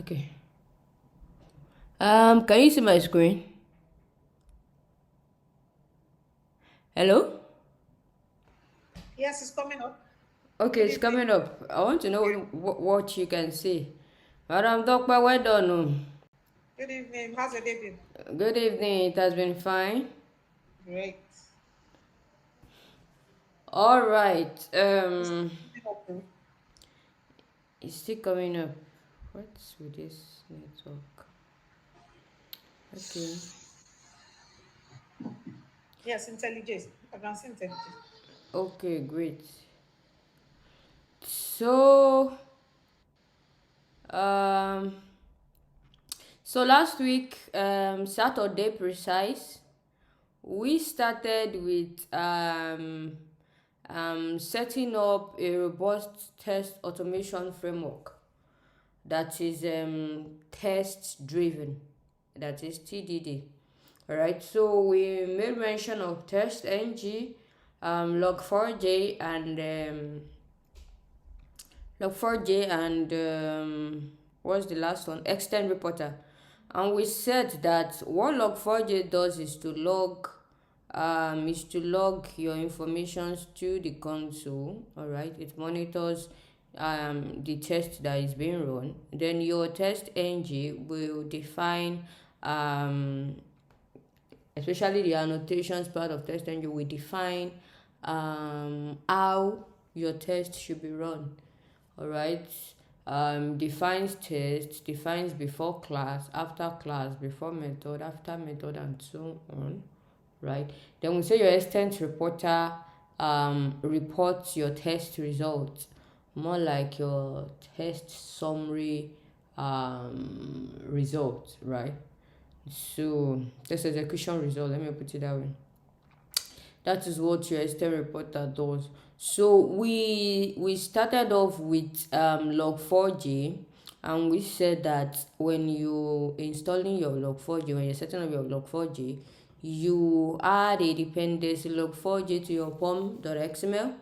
Okay. Can you see my screen? Hello? Yes, it's coming up. Okay, Good it's evening. coming up. I want to know what you can see. Madam Dokpa, well done. Good evening. How's your day been? Good evening. It has been fine. Great. All right. It's coming up, too. It's still coming up. What's with this network? Okay. Yes, intelligence. Advanced intelligence. Okay, great. So, um, so last week, Saturday precise, we started with setting up a robust test automation framework that is test driven, that is TDD. All right, so we made mention of test ng, log4j, and what's the last one? Extend reporter. And we said that what log4j does is to log your informations to the console. All right, it monitors the test that is being run. Then your test ng will define especially the annotations part of test engine will define how your test should be run. All right. Defines test, defines before class, after class, before method, after method, and so on. Right. Then we say your extent reporter reports your test results, more like your test summary results, right? So this execution result, let me put it that way. That is what your external reporter does. So we started off with log4j, and we said that when you installing your log4j, when you're setting up your log4j, you add a dependency log4j to your pom.xml,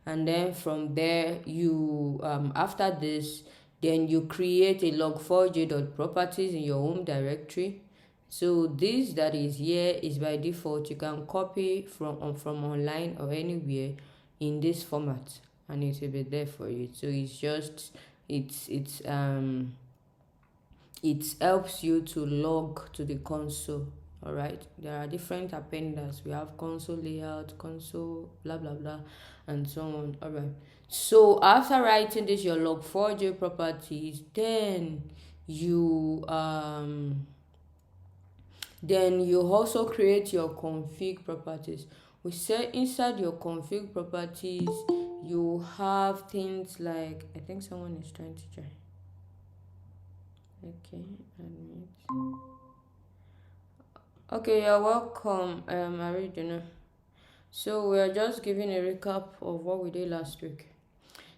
and then from there you after this, then you create a log4j.properties in your home directory. So this that is here is by default. You can copy from online or anywhere in this format, and it will be there for you. So it's just it helps you to log to the console. All right, there are different appenders. We have console layout, console blah blah blah, and so on. All right, so after writing this your log4j properties, you um then you also create your config properties. We say inside your config properties you have things like, I think someone is trying to join. Okay, admit. Okay, you're welcome, Ariduna. So we're just giving a recap of what we did last week.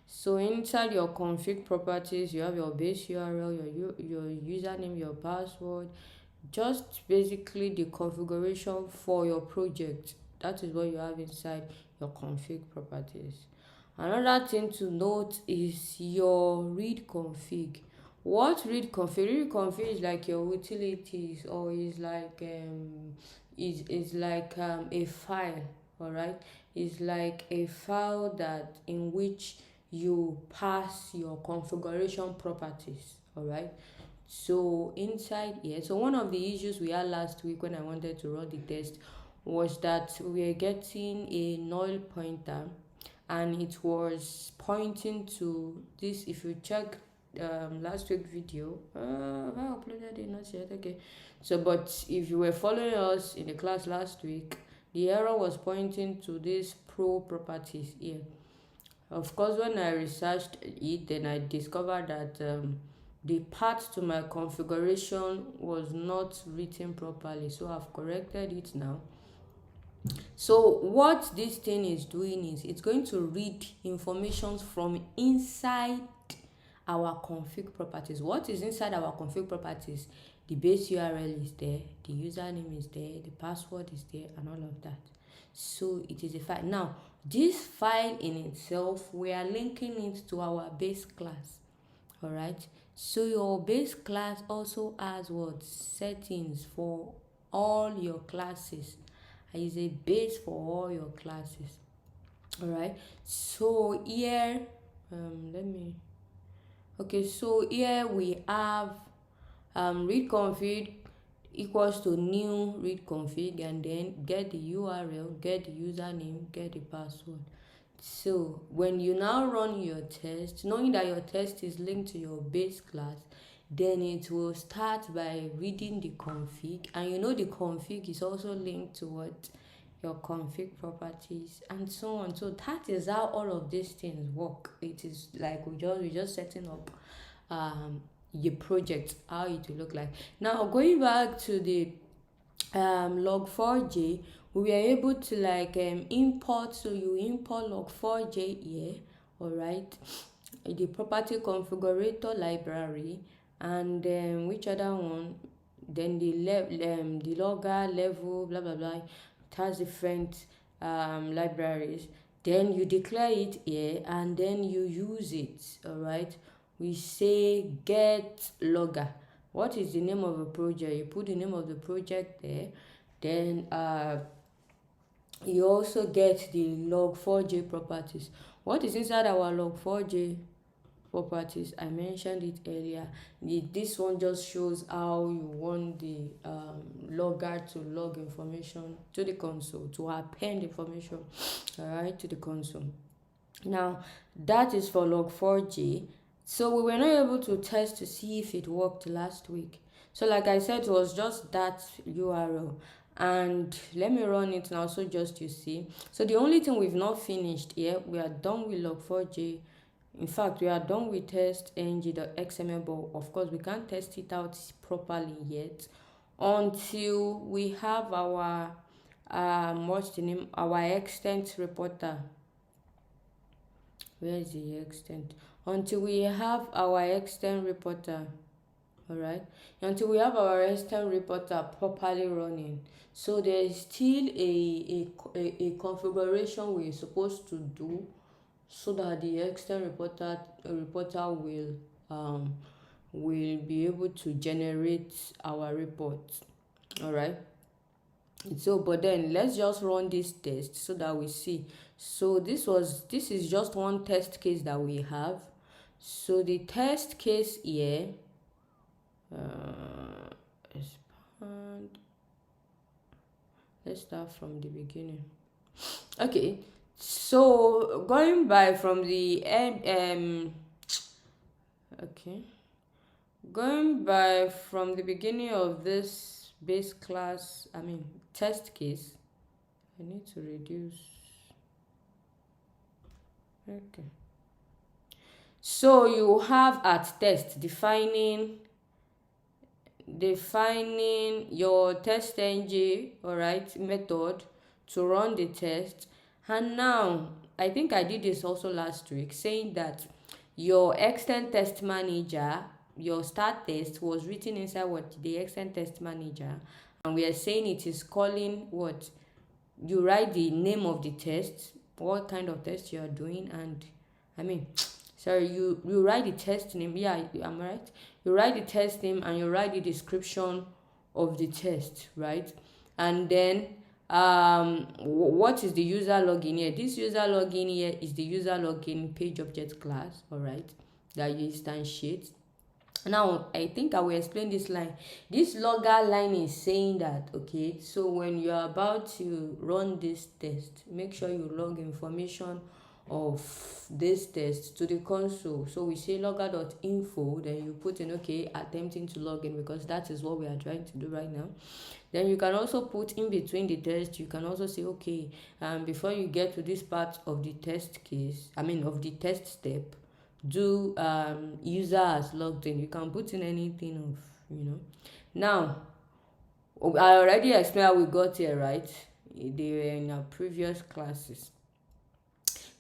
So inside your config properties, you have your base URL, your username, your password, just basically the configuration for your project. That is what you have inside your config properties. Another thing to note is your read config. What read config? Read config is like your utilities, or is like a file. All right, it's like a file that in which you pass your configuration properties. All right, so inside here, so one of the issues we had last week when I wanted to run the test was that we are getting a null pointer, and it was pointing to this. If you check last week video, have I uploaded it? Not yet. Okay, so but if you were following us in the class last week, the error was pointing to this pro properties here. Of course, when I researched it, then I discovered that the path to my configuration was not written properly, so I've corrected it now. So what this thing is doing is it's going to read information from inside our config properties. What is inside our config properties? The base URL is there, the username is there, the password is there, and all of that. So it is a file. Now, this file in itself, we are linking it to our base class. All right. So your base class also has what settings for all your classes. Is a base for all your classes. All right. So here, let me. Okay. So here we have read config equals to new read config, and then get the URL, get the username, get the password. So when you now run your test, knowing that your test is linked to your base class, then it will start by reading the config, and you know the config is also linked to what your config properties and so on. So that is how all of these things work. It is like we just setting up your project, how it will look like. Now going back to the log4j, we were able to like import. So you import log4j here, all right, the property configurator library, and which other one, then the logger level, blah blah blah. It has different libraries. Then you declare it here, and then you use it. All right, we say get logger. What is the name of the project? You put the name of the project there. Then you also get the log4j properties. What is inside our log4j properties? I mentioned it earlier. This one just shows how you want the logger to log information to the console, to append information, all right, to the console. Now that is for log4j. So we were not able to test to see if it worked last week. So like I said, it was just that URL. And let me run it now, so just you see. So the only thing we've not finished here, we are done with log4j. In fact, we are done with test ng.xml, but of course we can't test it out properly yet until we have our what's the name, our extent reporter. Where is the extent? Until we have our extent reporter, all right, until we have our extent reporter properly running. So there is still a configuration we're supposed to do, so that the extent reporter will be able to generate our report. All right. So but then let's just run this test so that we see. So this is just one test case that we have. So the test case here, expand. Let's start from the beginning. Okay, so going by from the okay, going by from the beginning of this base class, test case. I need to reduce. Okay. So you have at test defining your test ng, all right, method to run the test. And now I think I did this also last week, saying that your extend test manager, your start test was written inside what the extend test manager, and we are saying it is calling what, you write the name of the test, what kind of test you are doing, and sorry, you write the test name. Yeah, I'm right. You write the test name and you write the description of the test, right? And then what is the user login here? This user login here is the user login page object class, all right, that you instantiate. Now I think I will explain this line. This logger line is saying that, okay, so when you are about to run this test, make sure you log information of this test to the console. So we say logger.info, then you put in, okay, attempting to log in, because that is what we are trying to do right now. Then you can also put in between the test, you can also say, okay, before you get to this part of the test case, of the test step, do user as logged in. You can put in anything of. Now I already explained how we got here, right? They were in our previous classes.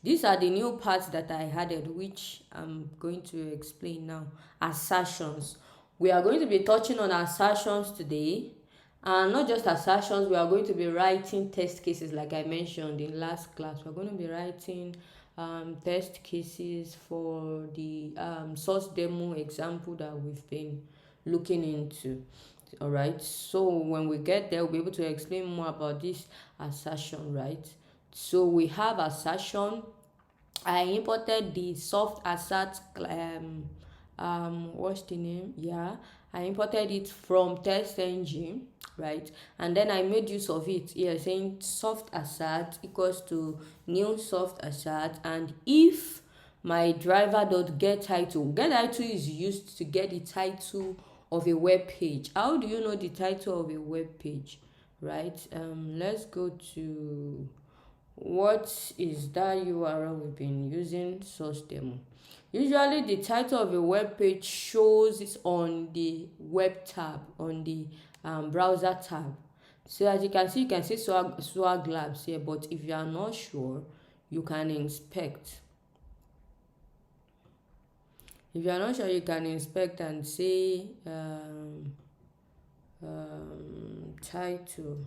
These are the new parts that I added, which I'm going to explain now. Assertions. We are going to be touching on assertions today, and not just assertions. We are going to be writing test cases, like I mentioned in last class. We're going to be writing test cases for the source demo example that we've been looking into. All right, so when we get there, we'll be able to explain more about this assertion, right? So we have assertion. I imported the soft assert what's the name? Yeah, I imported it from test engine, right? And then I made use of it here, saying soft assert equals to new soft assert, and if my driver dot get title is used to get the title of a web page. How do you know the title of a web page, right? Let's go to what is that URL we've been using, source demo. Usually the title of a web page shows it on the web tab, on the browser tab. So as you can see swag labs here, but if you are not sure, you can inspect. If you are not sure, you can inspect and say title.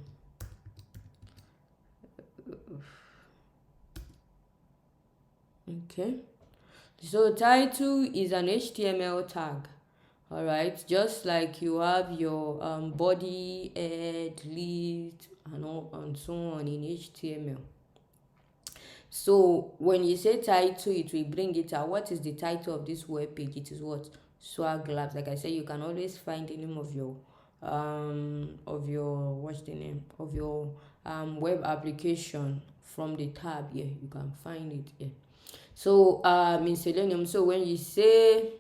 Okay, so title is an HTML tag. All right, just like you have your body, head, lead, and all and so on in HTML. So when you say title, it will bring it out. What is the title of this web page? It is what? Swag Labs. Like I said, you can always find the name of your what's the name of your web application from the tab here. You can find it here. So in Selenium, so when you say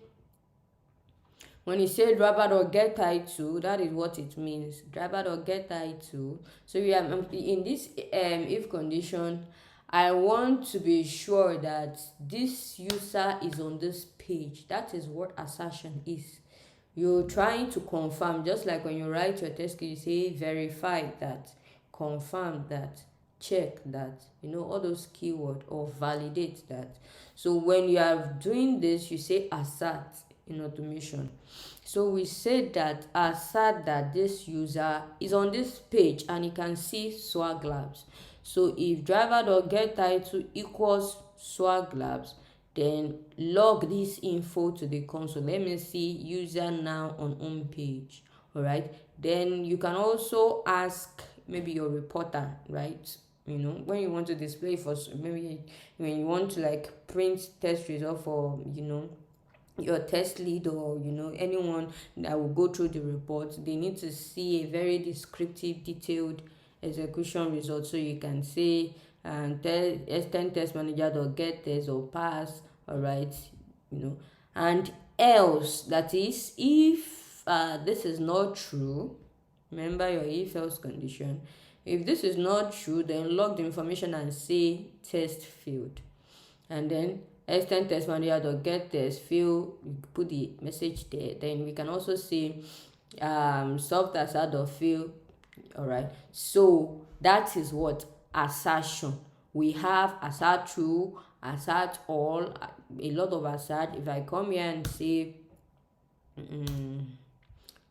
driver or get title, that is what it means. Driver or get title. So we are in this if condition. I want to be sure that this user is on this page. That is what assertion is. You're trying to confirm, just like when you write your test case, you say verify that, confirm that, check that, all those keywords, or validate that. So when you are doing this, you say assert in automation. So we said that assert that this user is on this page and he can see swag labs. So if driver.get title equals swag labs, then log this info to the console. Let me see user now on home page. All right, then you can also ask maybe your reporter, right? When you want to display for, maybe when you want to like print test result for your test lead, or anyone that will go through the report, they need to see a very descriptive, detailed execution result. So you can say S10 test manager get test or pass. All right, and else, that is if this is not true. Remember your if else condition. If this is not true, then log the information and say test failed, and then S10 test manager get test field, you put the message there. Then we can also say soft assert or fail. All right, so that is what assertion. We have assert true, assert all, a lot of assert. If I come here and say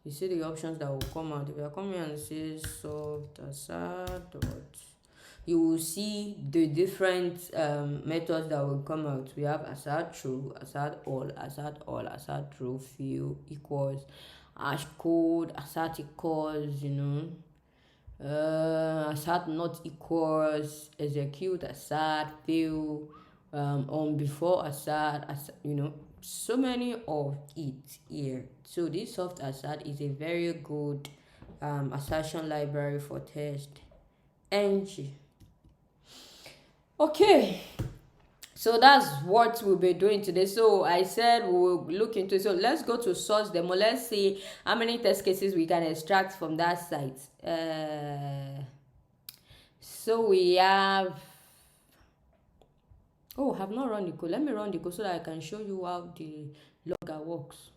you see the options that will come out. If I come here and say soft assert dot, you will see the different methods that will come out. We have assert true, assert all, assert true, fill equals, hash code, assert equals, assert not equals, execute assert, fill, on before assert, so many of it here. So this soft assert is a very good assertion library for test ng. Okay, so that's what we'll be doing today. So I said we'll look into it. So let's go to source demo. Let's see how many test cases we can extract from that site. So we have, I have not run the code. Let me run the code so that I can show you how the logger works.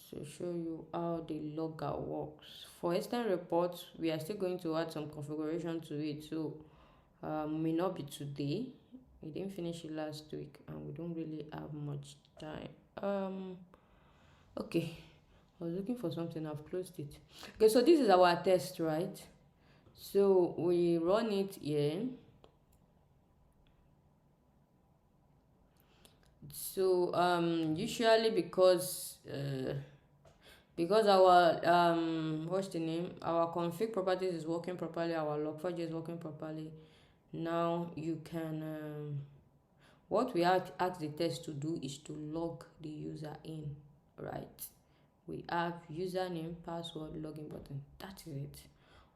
To show you how the logger works. For instant reports, we are still going to add some configuration to it. So may not be today. We didn't finish it last week and we don't really have much time. Okay, I was looking for something. I've closed it. Okay, so this is our test, right? So we run it here. So usually because our what's the name, our config properties is working properly, our log4j is working properly. Now you can what we ask the test to do is to log the user in, right? We have username, password, login button. That is it.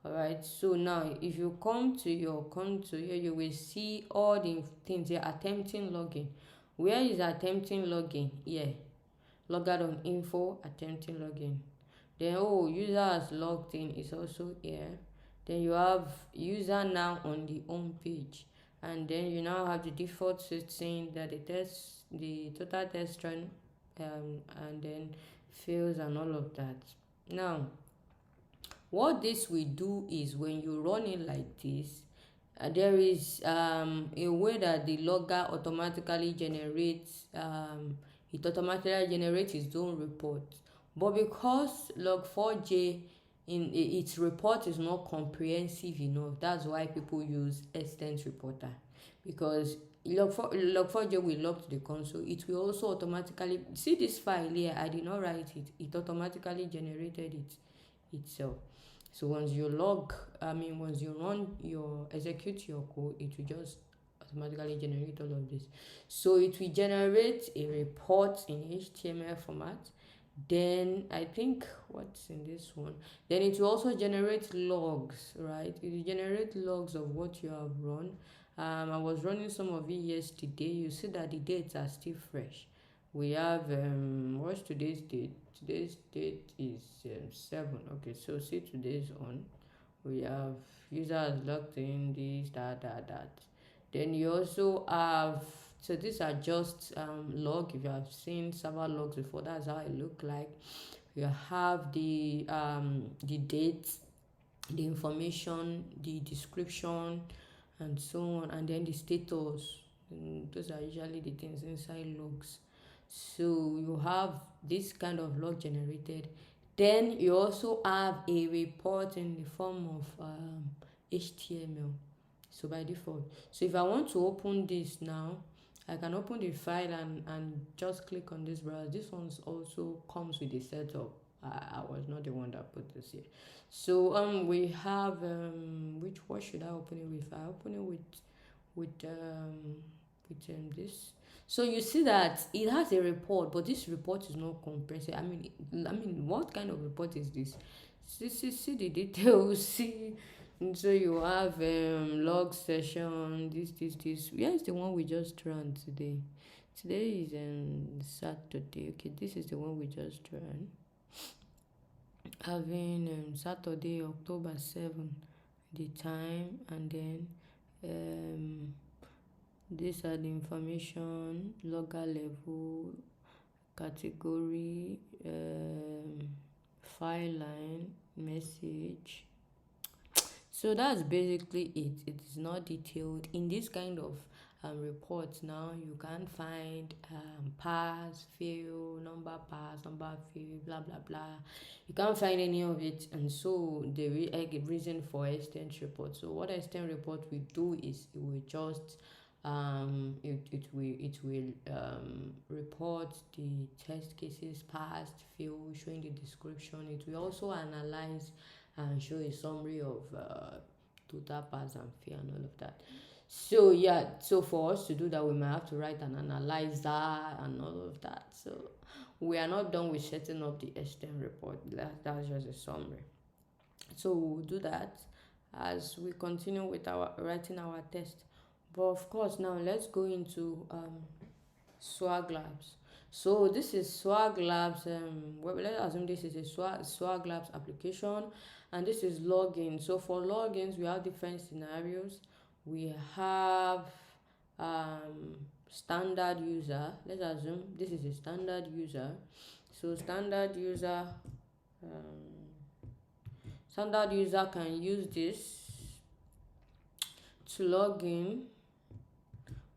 All right. So now if you come to your console here, you will see all the things here. Attempting login. Where is attempting login? Here. Logout on info, attempting login. Then user has logged in is also here. Then you have user now on the home page, and then you now have the default setting that the total test run, and then fails and all of that. Now what this will do is when you run it like this, there is a way that the logger automatically generates its own report. But because log4j in its report is not comprehensive enough, that's why people use extent reporter. Because log4j will log to the console, it will also automatically see this file here. I did not write it automatically generated it itself. So once you execute your code, it will just automatically generate all of this. So it will generate a report in HTML format. Then I think what's in this one, then it will also generate logs, right? It will generate logs of what you have run. I was running some of it yesterday. You see that the dates are still fresh. We have what's today's date? Today's date is 7. Okay, so see today's on. We have users logged in, this, that. Then you also have, so these are just log. If you have seen server logs before, that's how it look like. You have the date, the information, the description, and so on, and then the status. Those are usually the things inside logs. So you have this kind of log generated. Then you also have a report in the form of HTML. So by default, so if I want to open this now, I can open the file and just click on this browser. This one also comes with a setup. I was not the one that put this here. So we have what should I open it with? I open it with this. So you see that it has a report, but this report is not comprehensive. I mean, what kind of report is this? See the details. See, and so you have log session. This. Where is the one we just ran today? Today is Saturday. Okay, this is the one we just ran. Having Saturday, October 7, the time, and then these are the information, logger level, category, file line, message. So that's basically it. It is not detailed. In this kind of reports now, you can't find pass, fail, number pass, number fail, blah blah blah. You can't find any of it, and so the reason for extent report. So what extent report will do is it will just it will report the test cases passed, fail, showing the description. It will also analyze and show a summary of total pass and fail and all of that. So yeah, so for us to do that, we might have to write an analyzer and all of that. So we are not done with setting up the extent report. That's just a summary. So we'll do that as we continue with our writing our test. But of course, now let's go into Swag Labs. So this is Swag Labs. Let's assume this is a Swag Labs application, and this is login. So for logins, we have different scenarios. We have standard user. Let's assume this is a standard user. So standard user can use this to log in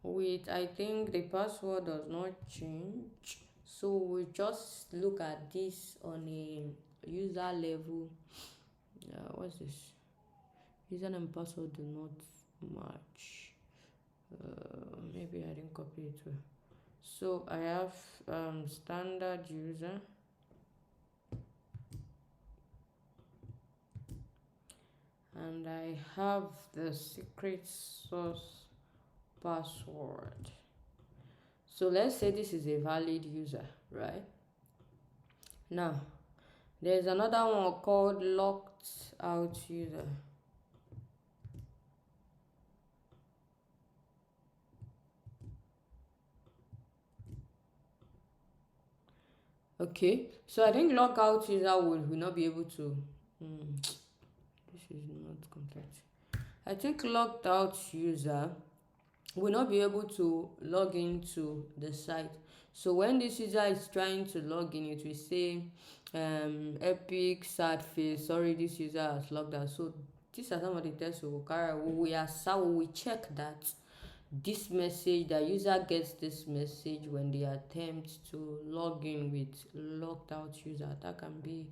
with, I think the password does not change. So we just look at this on a user level. What's this? Username and password do not match. Maybe I didn't copy it well. So I have standard user, and I have the secret source password. So let's say this is a valid user, right? Now there's another one called locked out user. Okay, so I think logout user will not be able to. This is not complete. I think logged out user will not be able to log into the site. So when this user is trying to log in, it will say epic sad face, sorry, this user has logged out. So these are some of the tests we will carry. We check that this message, the user gets this message when they attempt to log in with logged out user. That can be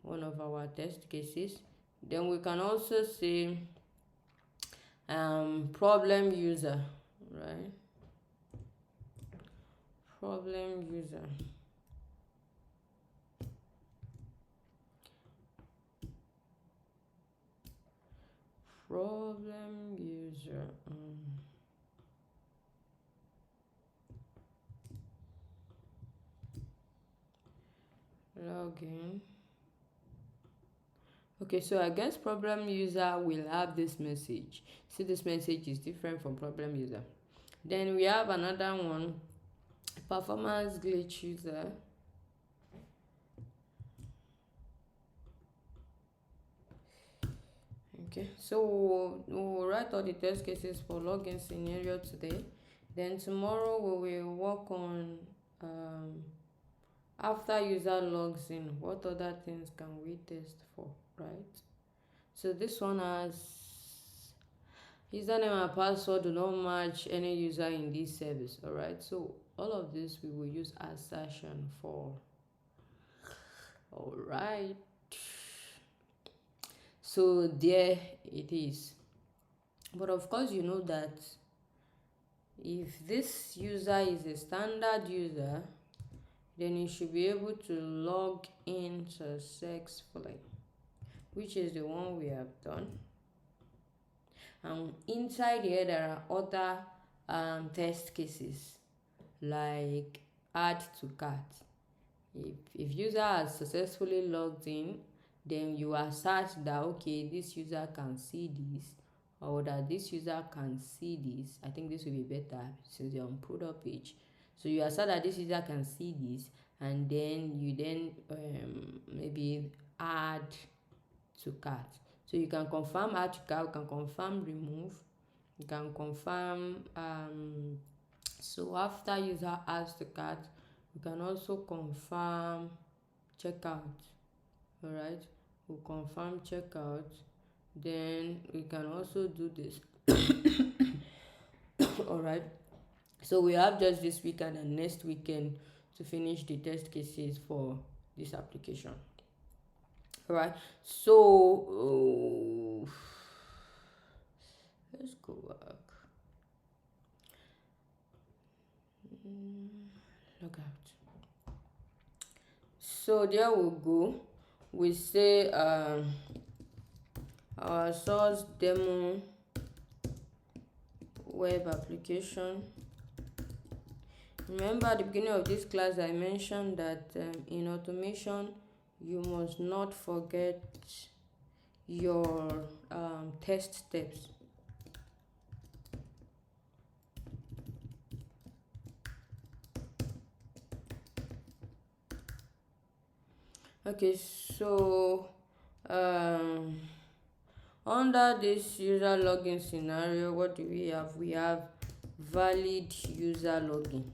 one of our test cases. Then we can also say problem user, right? Problem user. Problem user. Login. Okay, so I guess problem user will have this message. See, this message is different from problem user. Then we have another one, performance glitch user. Okay, so we'll write all the test cases for login scenario today. Then tomorrow we will work on after user logs in, what other things can we test for, right? So this one has username and password do not match any user in this service. All right, so all of this we will use assertion for. All right, so there it is. But of course, you know that if this user is a standard user, then you should be able to log in successfully, which is the one we have done. And inside here there are other test cases like add to cart. If user has successfully logged in, then you assert that okay, this user can see this, or that this user can see this. I think this will be better since you're on product page. So you assert that this user can see this, and then you maybe add to cart. So you can confirm add to cart, you can confirm remove, you can confirm so after user adds to cart, you can also confirm checkout. All right, we'll confirm checkout. Then we can also do this. All right, so we have just this weekend and next weekend to finish the test cases for this application. All right, so let's go back. Log out. So there we go. We say our source demo web application. Remember at the beginning of this class I mentioned that in automation you must not forget your test steps. Okay, so under this user login scenario, what do we have? We have valid user login.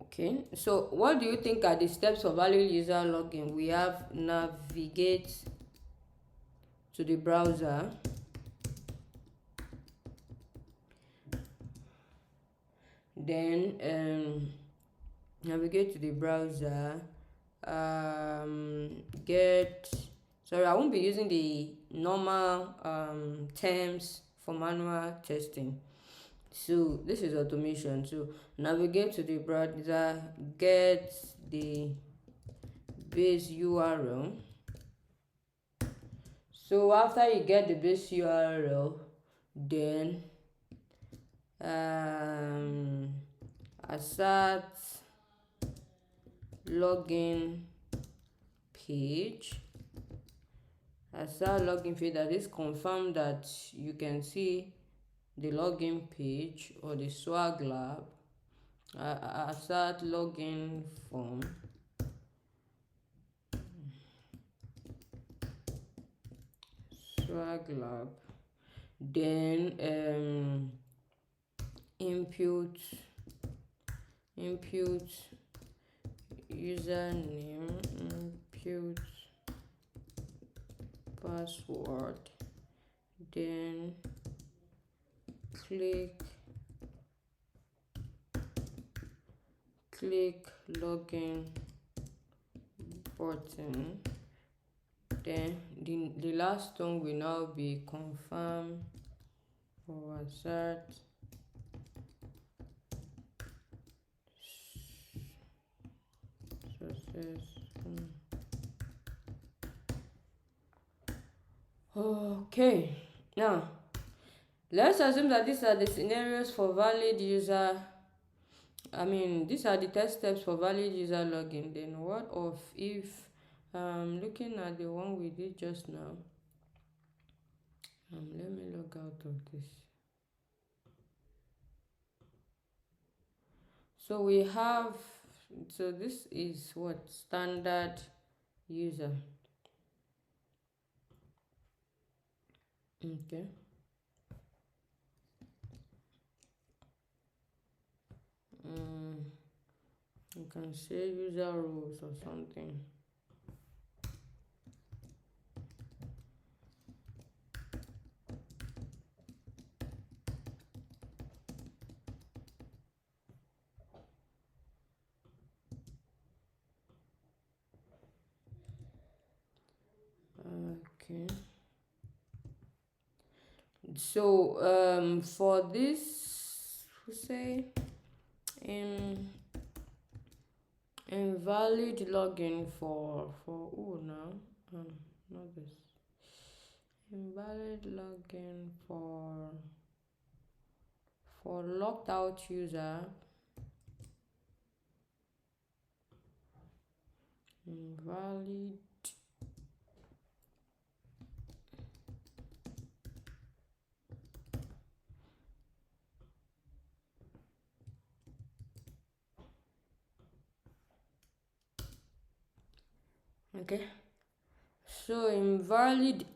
Okay, so what do you think are the steps for valid user login? We have navigate to the browser, then navigate to the browser, get, sorry, I won't be using the normal terms for manual testing. So this is automation. So navigate to the browser, get the base URL. So after you get the base URL, then um, assert login page. Assert login page, that is confirm that you can see the login page or the swag lab. Assert login form. Swag lab. Then input username, input password, then click login button. Then the last one will now be confirm or assert success. Okay, now let's assume that these are the scenarios for valid user. These are the test steps for valid user login. Then what of if looking at the one we did just now, let me log out of this. So we have, so this is what standard user. Okay. You can say user rules or something. Okay. So for this, we say invalid login for oh no, not this. Invalid login for locked out user. Invalid okay. So invalid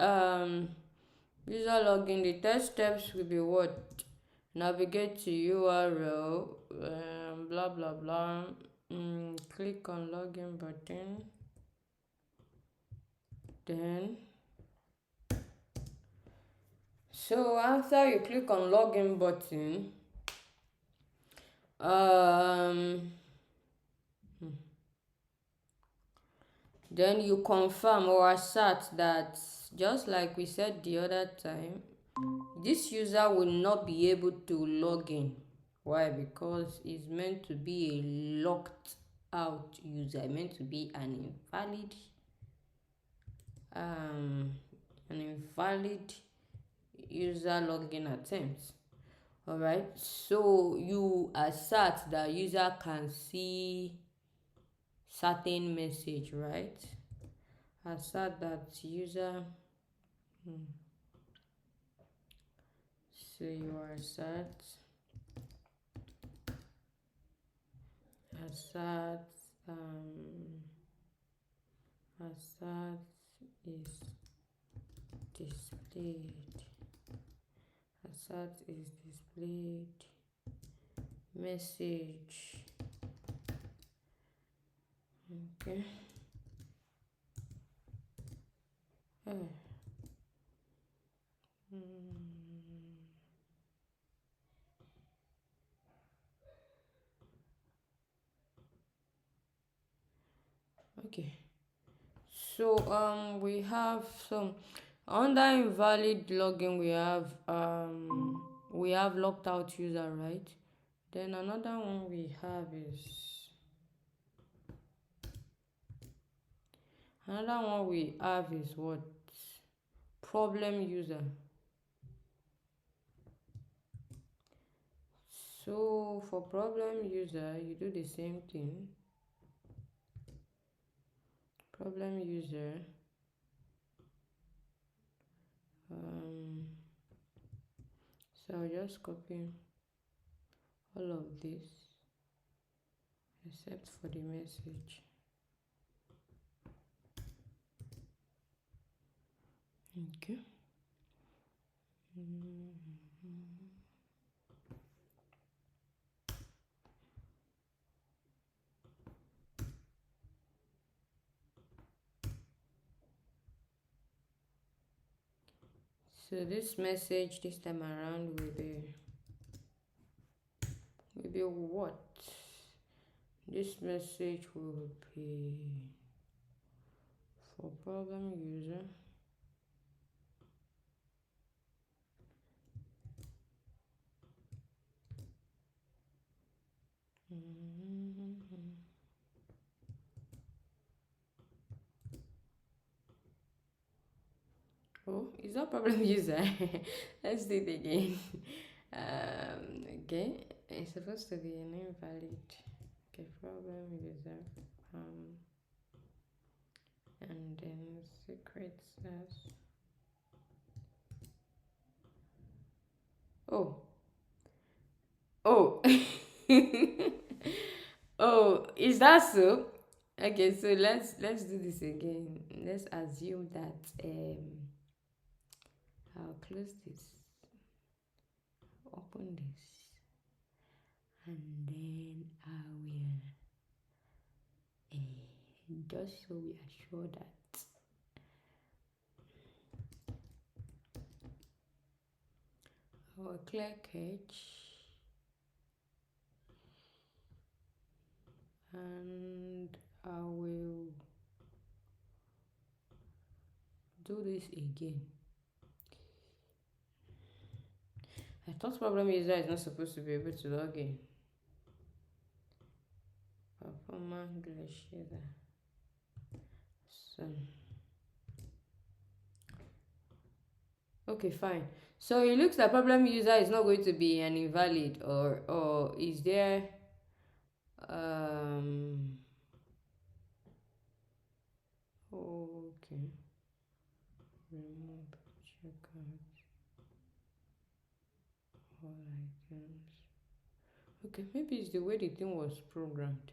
user login, the test steps will be what? Navigate to URL, blah blah blah. Click on login button. Then so after you click on login button, then you confirm or assert that, just like we said the other time, this user will not be able to log in. Why? Because it's meant to be a locked out user, meant to be an invalid user login attempt. Alright, so you assert that user can see certain message, right? Assert that user so you assert assert is displayed. Assert is displayed message. Okay. Okay. So we have some under invalid login. We have we have locked out user, right? Then another one we have is what? Problem user. So for problem user, you do the same thing. Problem user. So I'll just copy all of this except for the message. Okay. So this message this time around will be what? This message will be for problem user. Oh, is that problem user? Let's do it again. Okay, it's supposed to be an invalid. Okay, problem user. And then secret says. Oh, oh, oh, is that so? Okay, so let's do this again. Let's assume that I'll close this, open this, and then I will just so we are sure that I will clear cache and I will do this again. I thought problem user is not supposed to be able to log in. Performance glitch. So okay, fine. So it looks like problem user is not going to be an invalid, or is there okay, remove checkout all items. Okay, maybe it's the way the thing was programmed.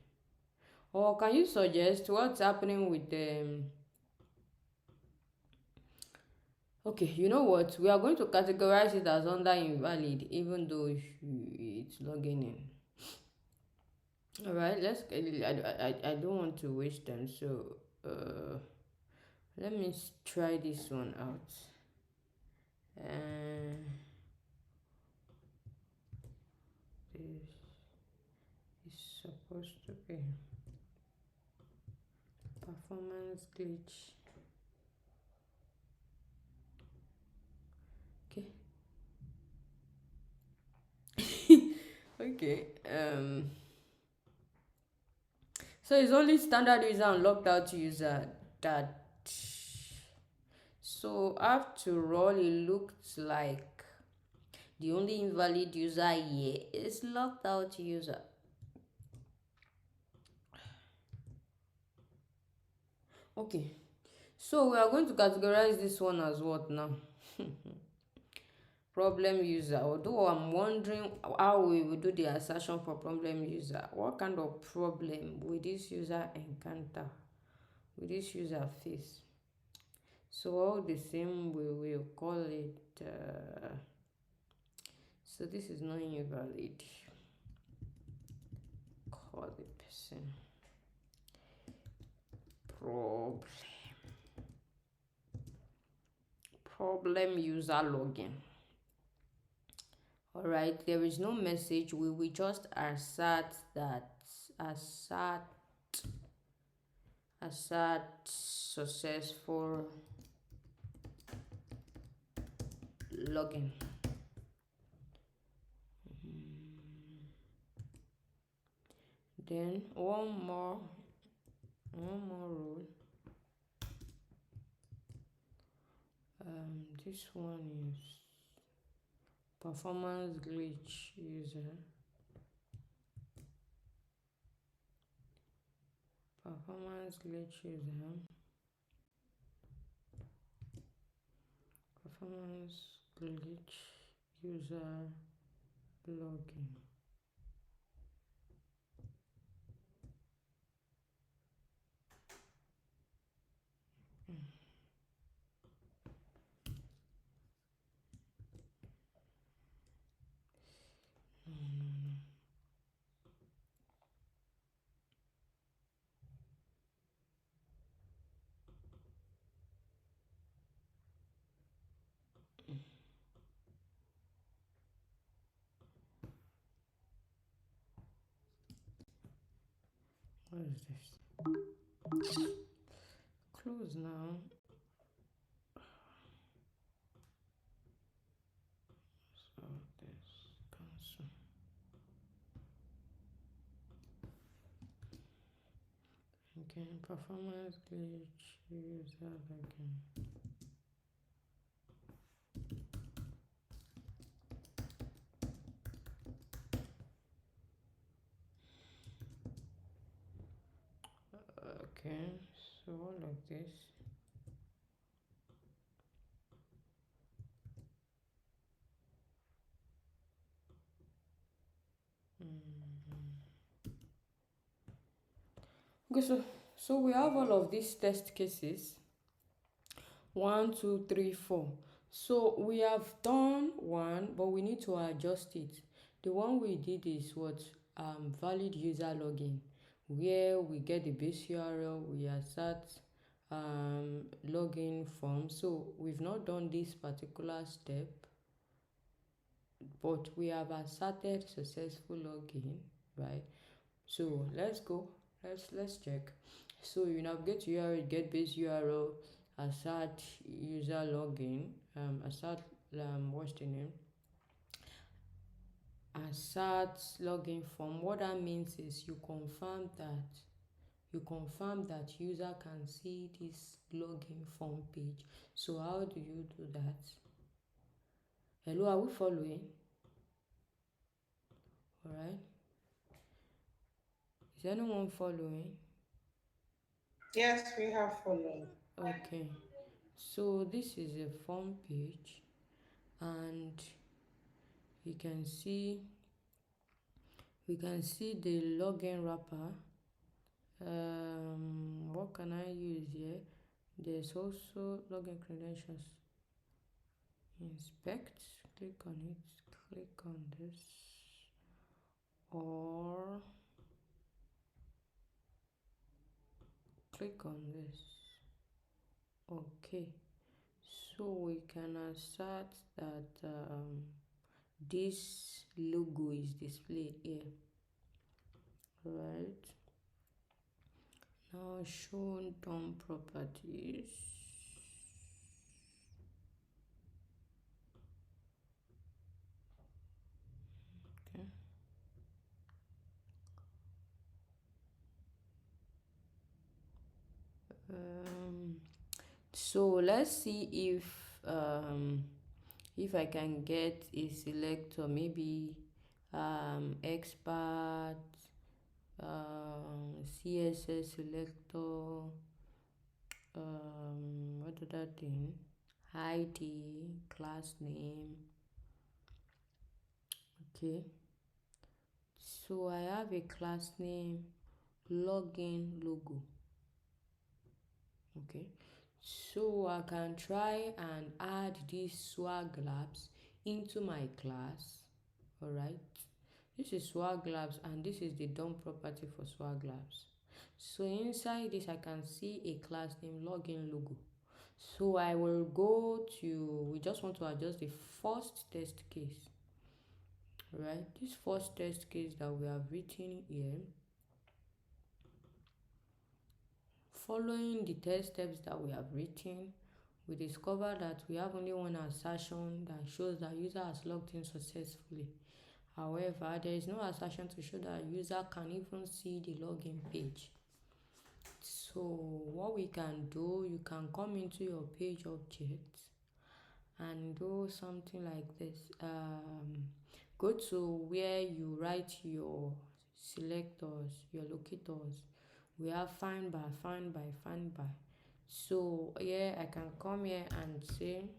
Or can you suggest what's happening with them? Okay, you know what? We are going to categorize it as under invalid, even though it's logging in. All right, I don't want to waste time, so let me try this one out. This is supposed to be performance glitch. Okay. Okay. So it's only standard user and logged out user that. So after all, it looks like the only invalid user here is logged out user. Okay. So we are going to categorize this one as what now? Problem user. Although I'm wondering how we will do the assertion for problem user. What kind of problem will this user encounter? Will this user face? So all the same, we will call it. So this is not invalid. Call the person problem user login. All right, there is no message. We will just assert successful login. Then one more rule. This one is performance glitch user. Performance glitch user. Performance glitch user login. What is this? Close now. So this cancel. Okay, performance glitch user login. Okay, so all of this. Okay, so we have all of these test cases. 1, 2, 3, 4. So we have done one, but we need to adjust it. The one we did is what? Valid user login, where we get the base URL, we assert login form. So we've not done this particular step, but we have asserted successful login, right? So let's go. Let's check. So you navigate to URL, get base URL, assert user login, assert what's the name? Assert login form. What that means is you confirm that user can see this login form page. So how do you do that? Hello, are we following? All right. Is anyone following? Yes, we have followed. Okay. So this is a form page, and you can see the login wrapper. What can I use here? There's also login credentials. Inspect, click on it, click on this, or click on this. Okay, so we can assert that this logo is displayed here, right? Now show DOM properties. Okay. So let's see if I can get a selector, maybe expert, CSS selector, what other thing? ID, class name. Okay, so I have a class name login logo. Okay, so I can try and add these swag labs into my class. All right, this is swag labs, and this is the DOM property for swag labs. So inside this I can see a class name login logo. So I will go to, we just want to adjust the first test case, right? This first test case that we have written here, following the test steps that we have written, we discover that we have only one assertion that shows that user has logged in successfully. However, there is no assertion to show that a user can even see the login page. So what we can do, you can come into your page object and do something like this. Go to where you write your selectors, your locators. We have find by, find by, find by. So yeah, I can come here and say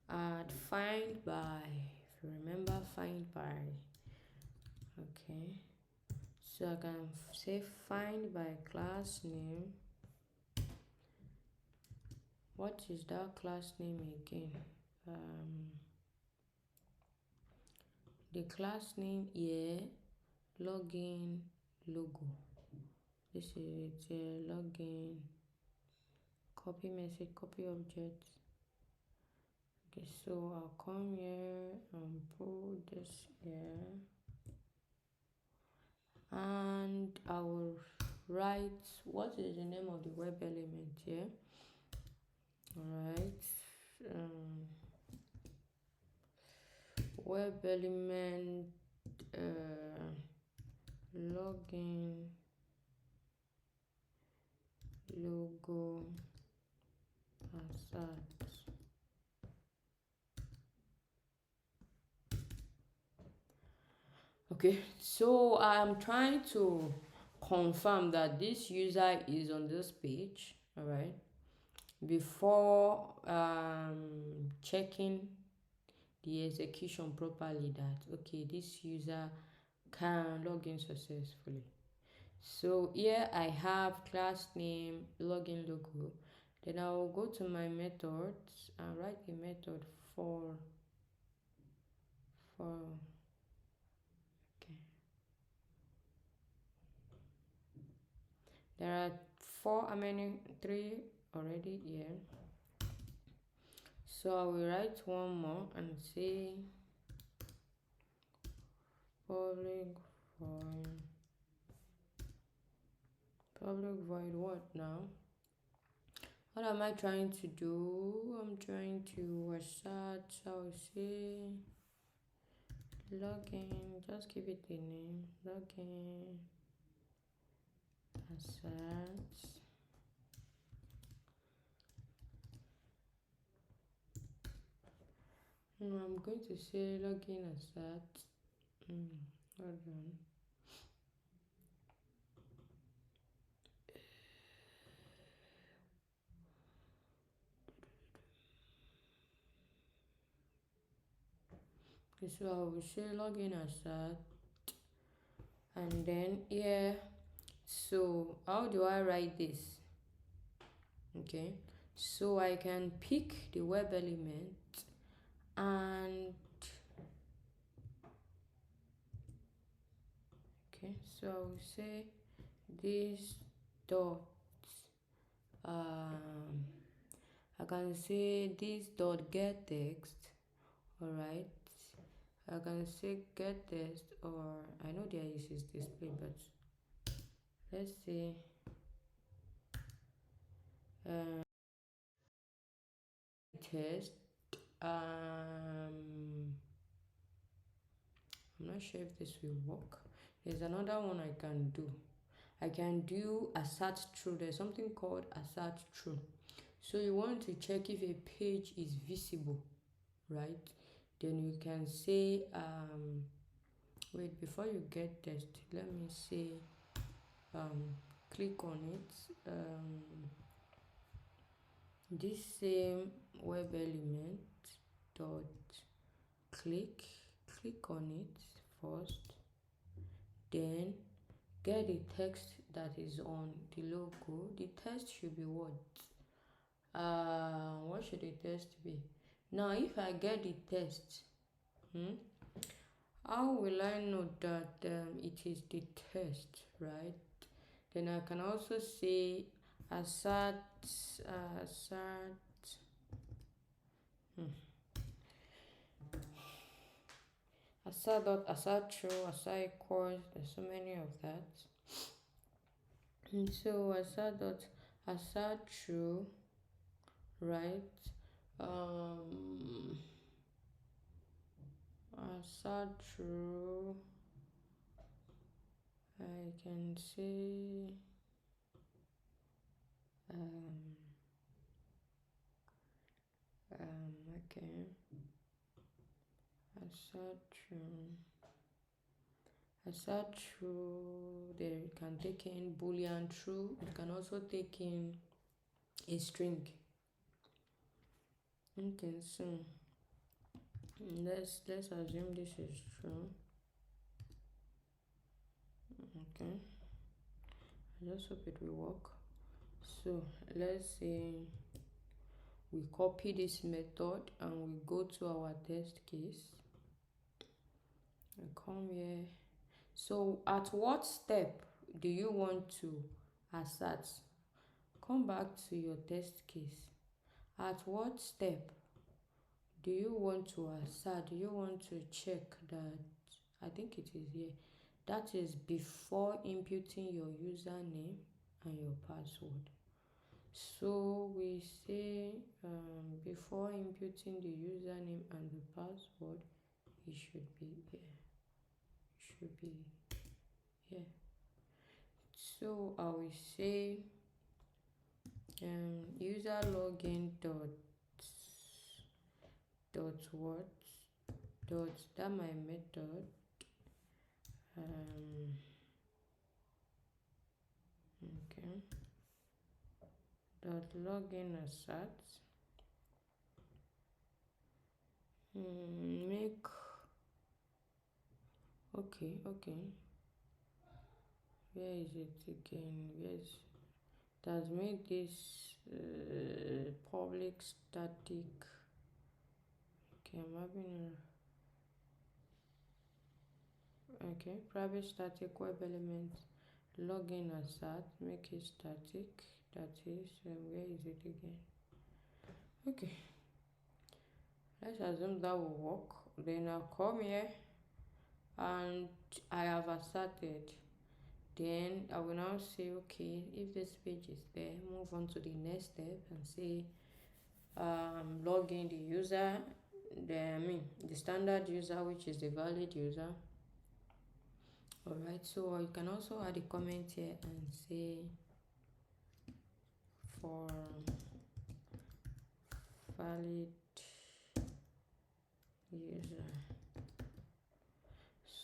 add find by. If you remember find by, okay. So I can say find by class name. What is that class name again? The class name here, login logo. This is it, login, copy message, copy object. Okay, so I'll come here and put this here, and I will write what is the name of the web element here. All right, web element login logo assert. Okay, so I'm trying to confirm that this user is on this page, all right, before checking the execution properly, that okay, this user can log in successfully. So here I have class name, login logo. Then I will go to my methods and write a method for okay. There are four, I mean three already here. So I will write one more and say public void. Public void what now? What am I trying to do? I'm trying to assert, I will say login, just give it a name, login assert. No, I'm going to say login assert. Hold on. Okay, so I will say login assert, and then here. So how do I write this? Okay, so I can pick the web element and okay, so I will say this dot I can say this dot get text. All right, I can say get text, or I know there is display, but let's say test. I'm not sure if this will work. There's another one I can do. I can do assert true. There's something called assert true. So you want to check if a page is visible, right? Then you can say wait, before you get test, let me say click on it. This same web element dot click on it first, then get the text that is on the logo. The text should be what should the text be? Now if I get the text, how will I know that it is the text, right? Then I can also say assert assert true, assert equals. There's so many of that. And so assert true, right? Um, Assert true. I can say um okay. Assert true. Assert true. There you can take in boolean true. It can also take in a string. Okay, so let's assume this is true. Okay, I just hope it will work. So let's say we copy this method and we go to our test case. I come here. So at what step do you want to assert? Come back to your test case. At what step do you want to assert? Do you want to check that? I think it is here. That is before inputting your username and your password. So we say before inputting the username and the password, it should be here. It should be here. So I will say user login dot what dot that my method okay dot login assert make okay where is it again? Yes, it has made this public static. Okay, I'm having okay private static web element login assert, make it static. That is where is it again? Okay, let's assume that will work. Then I'll come here and I have asserted. Then I will now say, okay, if this page is there, move on to the next step and say log in the user, the standard user, which is the valid user. Alright, so you can also add a comment here and say for valid user.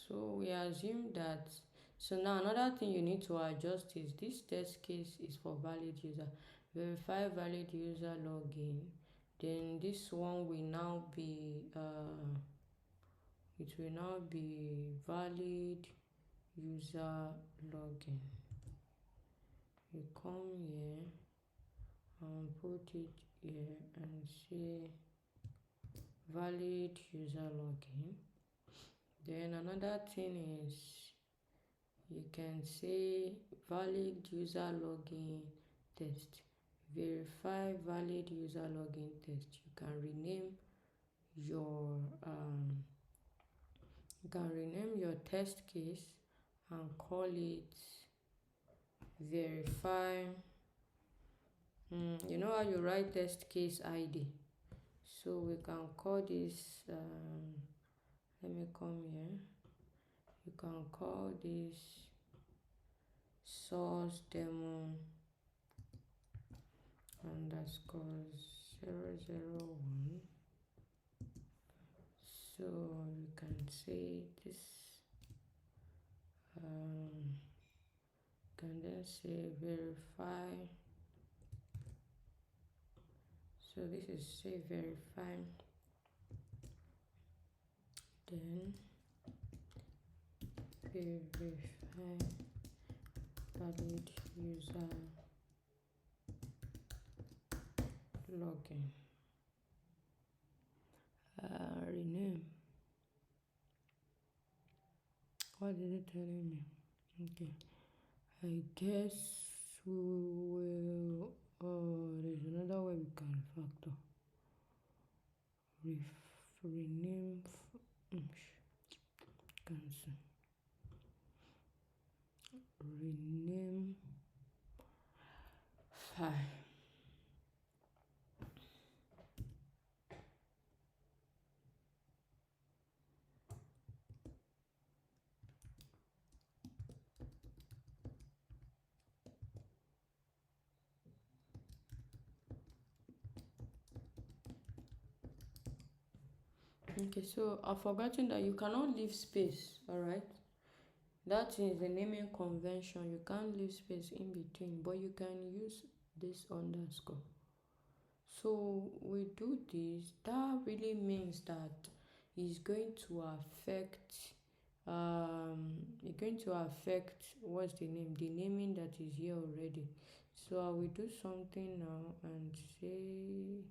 So we assume that. So now another thing you need to adjust is this test case is for valid user. Verify valid user login. Then this one will now be it will now be valid user login. You come here and put it here and say valid user login. Then another thing is you can say valid user login test. Verify valid user login test. You can rename your test case and call it verify. You know how you write test case ID? So we can call this let me come here. You can call this source demo underscore 001. So you can say this can then say verify. So this is say verify. Then verify valid user login. Rename. What is it telling me? Okay, I guess we will. There's another way we can factor. Rename. Cancel. Rename file. Okay, so I've forgotten that you cannot leave space, alright? That is the naming convention. You can't leave space in between, but you can use this underscore. So we do this. That really means that it's going to affect it's going to affect what's the name, the naming that is here already. So I will do something now and say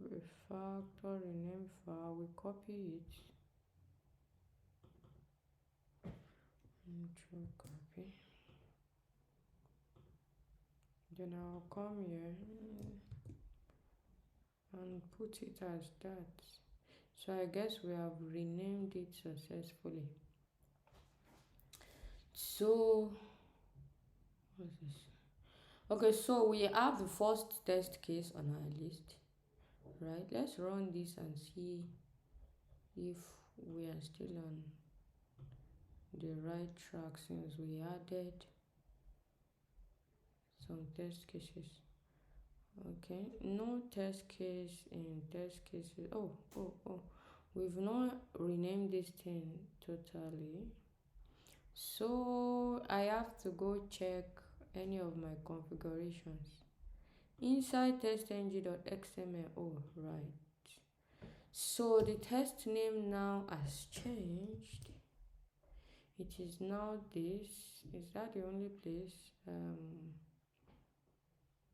refactor rename file. We copy it. Control copy. Then I'll come here and put it as that. So I guess we have renamed it successfully. So what's this? Okay, so we have the first test case on our list, right? Let's run this and see if we are still on the right track since we added some test cases. Okay, no test case in test cases. Oh, we've not renamed this thing totally. So I have to go check any of my configurations inside testng.xml. Oh, right. So the test name now has changed. It is now this. Is that the only place?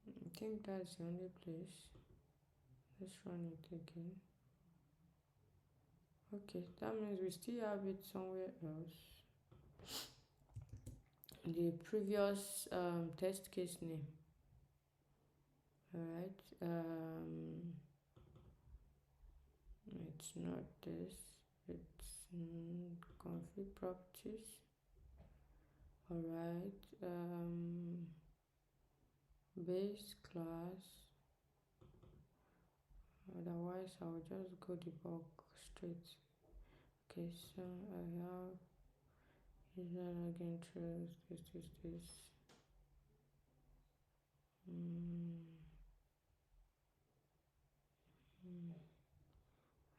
I think that's the only place. Let's run it again. Okay, that means we still have it somewhere else. The previous test case name. Alright. It's not this. It's config properties. Alright. Base class. Otherwise, I'll just go debug straight. Okay, so I have user login trails. This.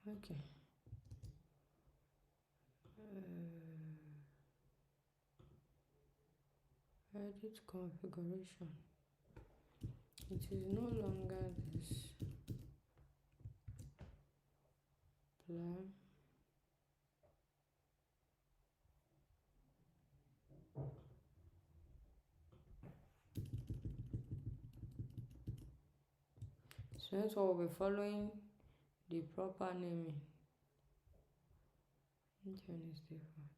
Okay. Edit configuration. It is no longer this plan. So that's why we'll be following the proper naming. Which one is different?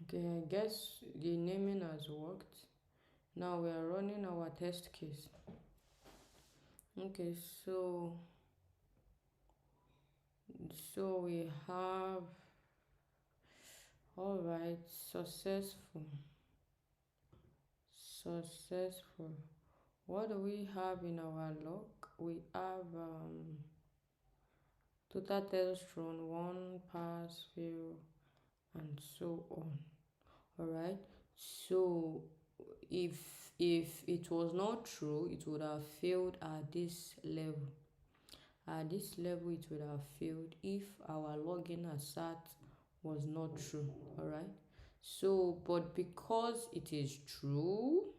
Okay, I guess the naming has worked. Now we are running our test case. Okay, so we have, all right, successful. What do we have in our log? We have total test run, one pass fail, and so on. All right, so if it was not true, it would have failed at this level. At this level, it would have failed if our login assert was not true. All right, so but because it is true,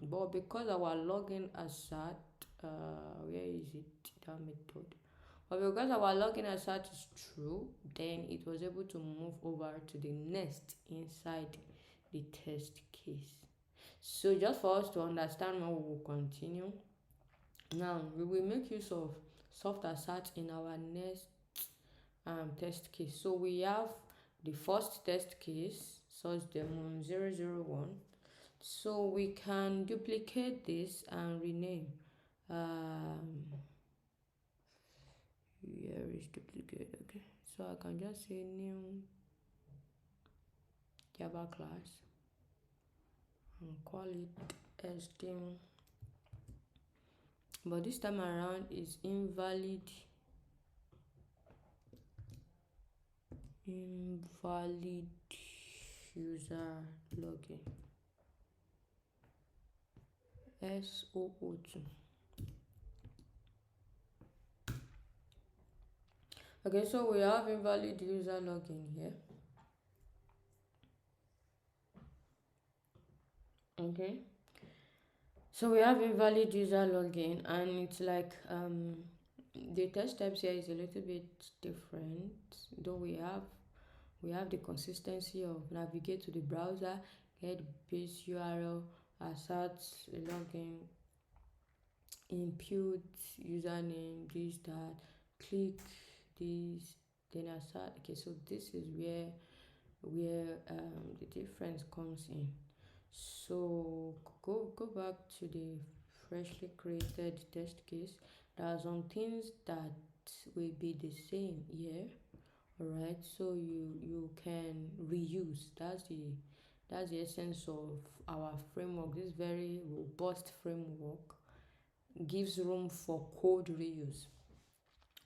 but because our login assert, where is it, that method? But because our login assert is true, then it was able to move over to the next inside the test case. So just for us to understand how we will continue, now we will make use of soft assert in our next test case. So we have the first test case, source demo 001. So we can duplicate this and rename. Here is duplicate. Okay, so I can just say new Java class and call it sdemo. But this time around is invalid invalid user login. SOO2. Okay, so we have invalid user login here. Okay, so we have invalid user login, and it's like the test types here is a little bit different, though we have the consistency of navigate to the browser, get base URL, assert login, input username, this that, click this, then assert. Okay, so this is where the difference comes in. So go back to the freshly created test case. There are some things that will be the same here. All right, so you can reuse. That's the essence of our framework. This very robust framework gives room for code reuse.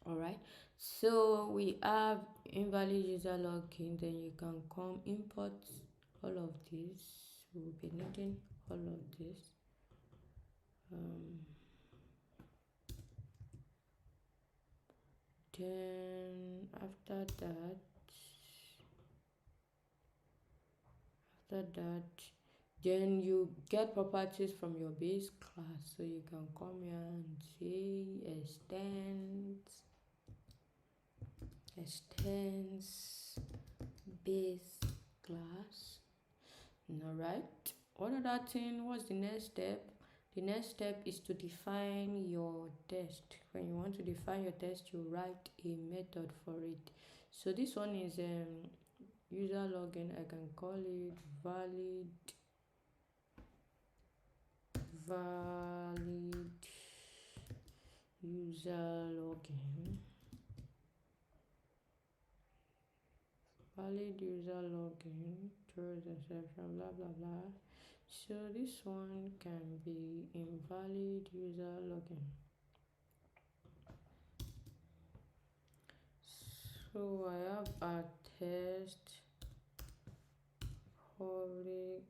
All right, so we have invalid user login, then you can come import all of this. We'll be needing all of this. Then after that then you get properties from your base class, so you can come here and say extends base class. All right, what other thing? What's the next step? The next step is to define your test. When you want to define your test, you write a method for it. So this one is user login. I can call it valid user login. Valid user login throws exception, blah blah blah. So this one can be invalid user login. So I have a test public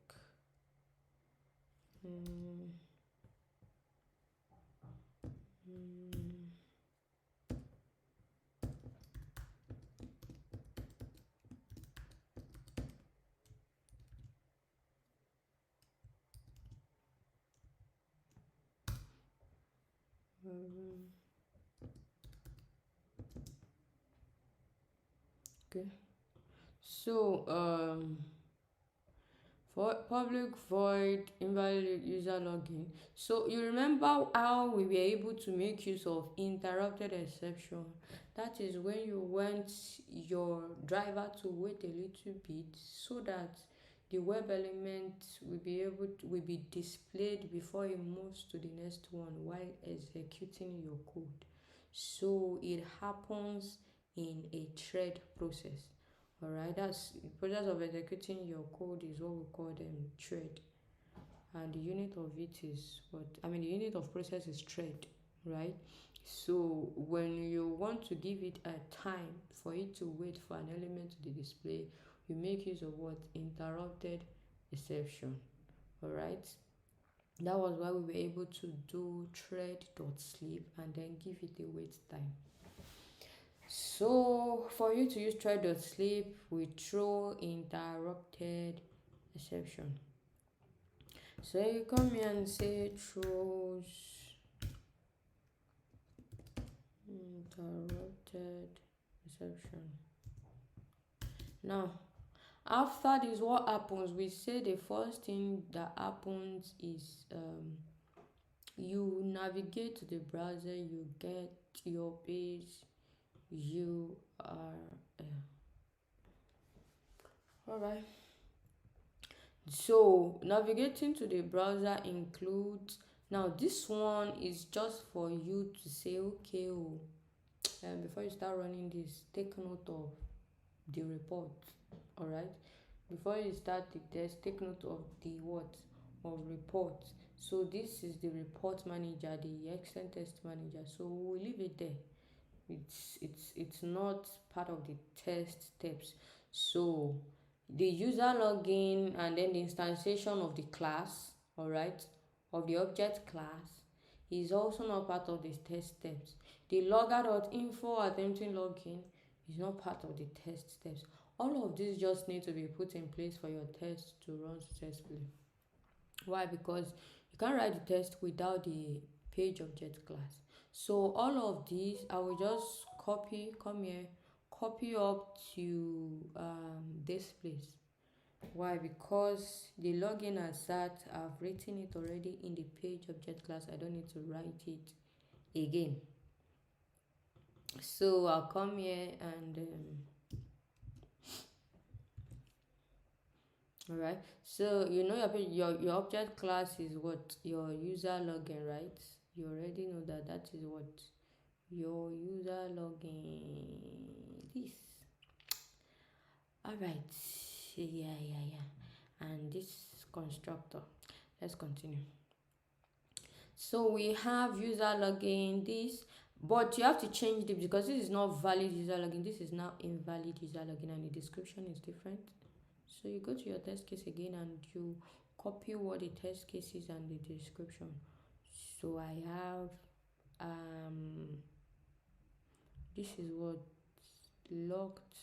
okay. So for public void invalid user login. So you remember how we were able to make use of interrupted exception? That is when you want your driver to wait a little bit so that the web element will be displayed before it moves to the next one while executing your code. So it happens in a thread process. All right, that's the process of executing your code is what we call thread, and the unit of it is the unit of process is thread, right? So when you want to give it a time for it to wait for an element to the display, you make use of what? Interrupted exception. All right, that was why we were able to do thread.sleep and then give it a wait time. So for you to use thread.sleep, we throw interrupted exception. So you come here and say throws interrupted exception. Now, after this, what happens? We say the first thing that happens is you navigate to the browser, you get your page URL. All right. So navigating to the browser includes, now this one is just for you to say okay, before you start running this, take note of the report. All right, before you start the test, take note of the what of report. So this is the report manager, the excellent test manager, so we'll leave it there. it's not part of the test steps. So the user login and then the instantiation of the class, all right, of the object class is also not part of the test steps. The logger.info attempting login is not part of the test steps. All of these just need to be put in place for your test to run successfully. Why? Because you can't write the test without the page object class. So all of these I will just come here, copy up to this place. Why? Because the login as that, I've written it already in the page object class. I don't need to write it again. So I'll come here and all right. So you know your object class is what? Your user login, right? You already know that that is what your user login. This. All right. Yeah. And this constructor. Let's continue. So we have user login this, but you have to change it because this is not valid user login. This is now invalid user login, and the description is different. So you go to your test case again and you copy what the test case is and the description. So I have this is what locked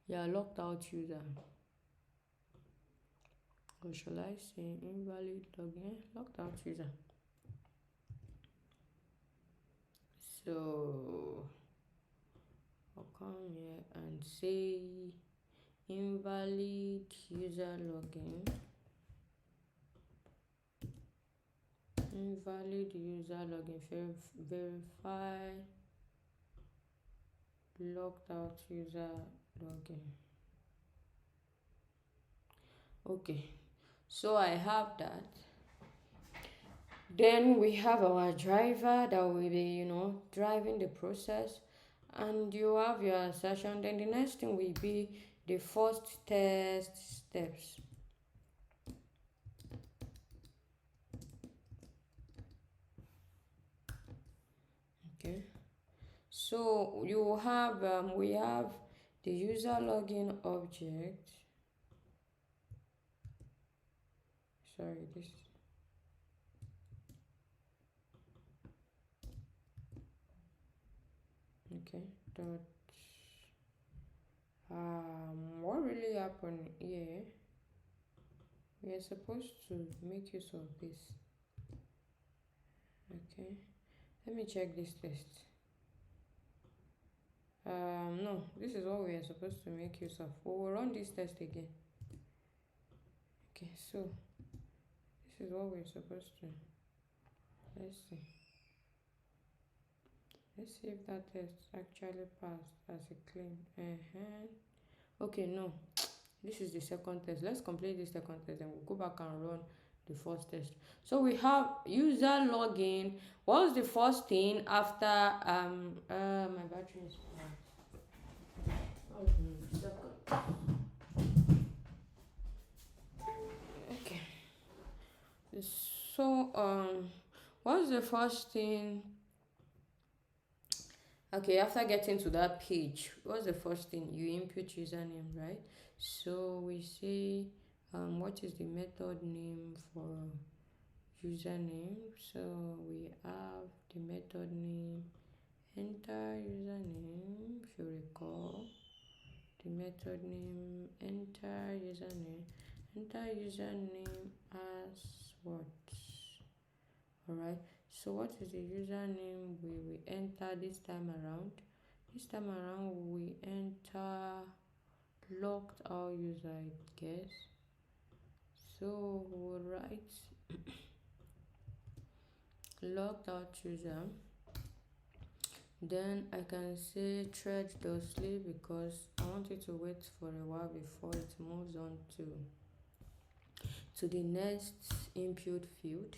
locked out user, or shall I say invalid login, locked out user. So I'll come here and say invalid user login, invalid user login, verify locked out user login. Okay, so I have that. Then we have our driver that will be driving the process, and you have your assertion. Then the next thing will be the first test steps. Okay, so you have we have the user login object. Sorry, this. Okay, dot. What really happened here? We are supposed to make use of this. Okay, let me check this test. No, this is what we are supposed to make use of. We'll run this test again. Okay, so this is what we're supposed to. Let's see. Let's see if that test actually passed as a claim. Okay, no. This is the second test. Let's complete this second test and we'll go back and run the first test. So we have user login. What's the first thing after my battery is okay. So what's the first thing? Okay, after getting to that page, what's the first thing? You input username, right? So we say what is the method name for username? So we have the method name, enter username, if you recall. The method name, enter username as what? Alright, so what is the username we will enter this time around? This time around we enter locked out user, I guess. So we'll write locked out user. Then I can say thread does sleep because I want it to wait for a while before it moves on to the next input field.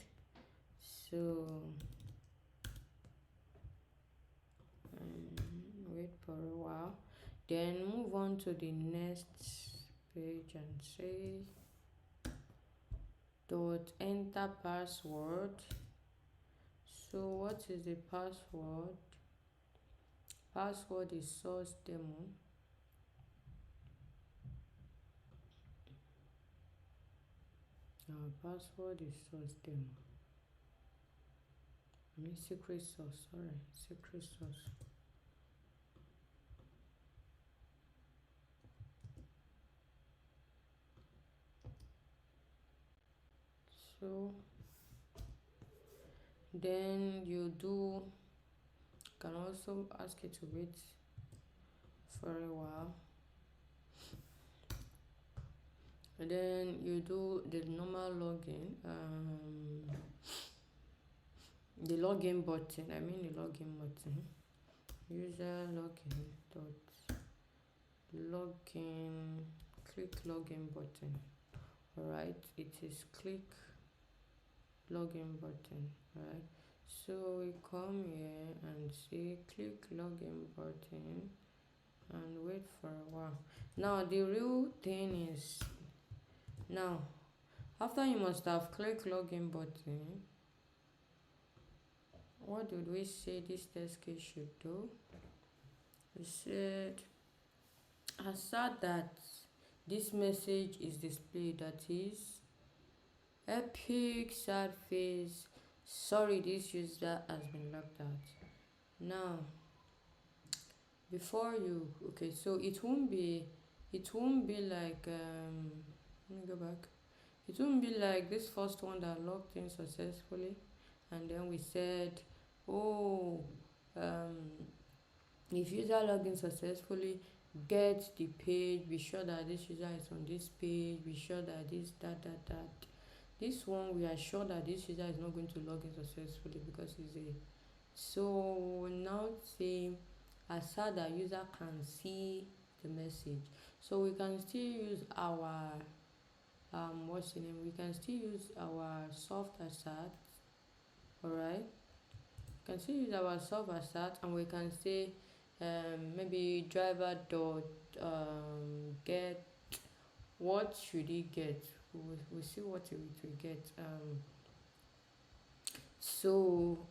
So wait for a while, then move on to the next page and say dot enter password. So what is the password? Password is source demo. Our password is source demo. Secret source, sorry, secret source. So then can also ask it to wait for a while. And then you do the normal login, the login button. The login button. User login dot login. Click login button. Alright, it is click login button. Alright, so we come here and say click login button and wait for a while. Now the real thing is, now after you must have clicked login button, what did we say this test case should do? We said assert that this message is displayed, that is epic sad face, sorry this user has been logged out. Now before you, okay, so it won't be like let me go back. It won't be like this first one that logged in successfully and then we said, oh, if user login successfully, get the page, be sure that this user is on this page, be sure that this that. This one we are sure that this user is not going to log in successfully because it's a, so now say assert that user can see the message. So we can still use our what's the name, we can still use our soft assert. Alright, we can still use our soft assert and we can say maybe driver dot get, what should he get, we'll see what it will get. So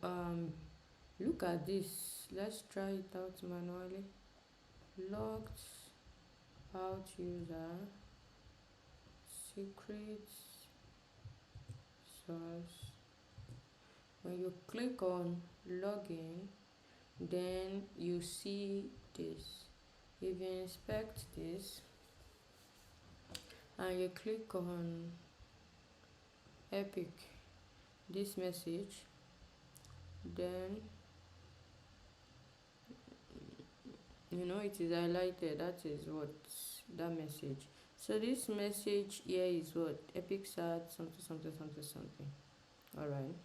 look at this, let's try it out manually. Logged out user, secret source. When you click on login, then you see this. If you inspect this and you click on epic, this message, then it is highlighted, that is what that message. So this message here is what epic sad something. All right,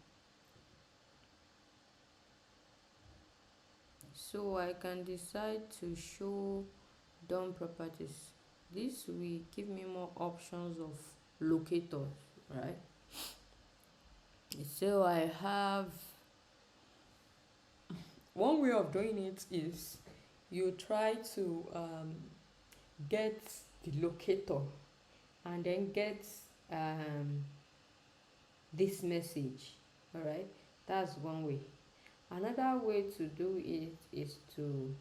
so I can decide to show DOM properties. This will give me more options of locators, right? So I have one way of doing it is you try to get the locator and then get this message. All right, that's one way. Another way to do it is to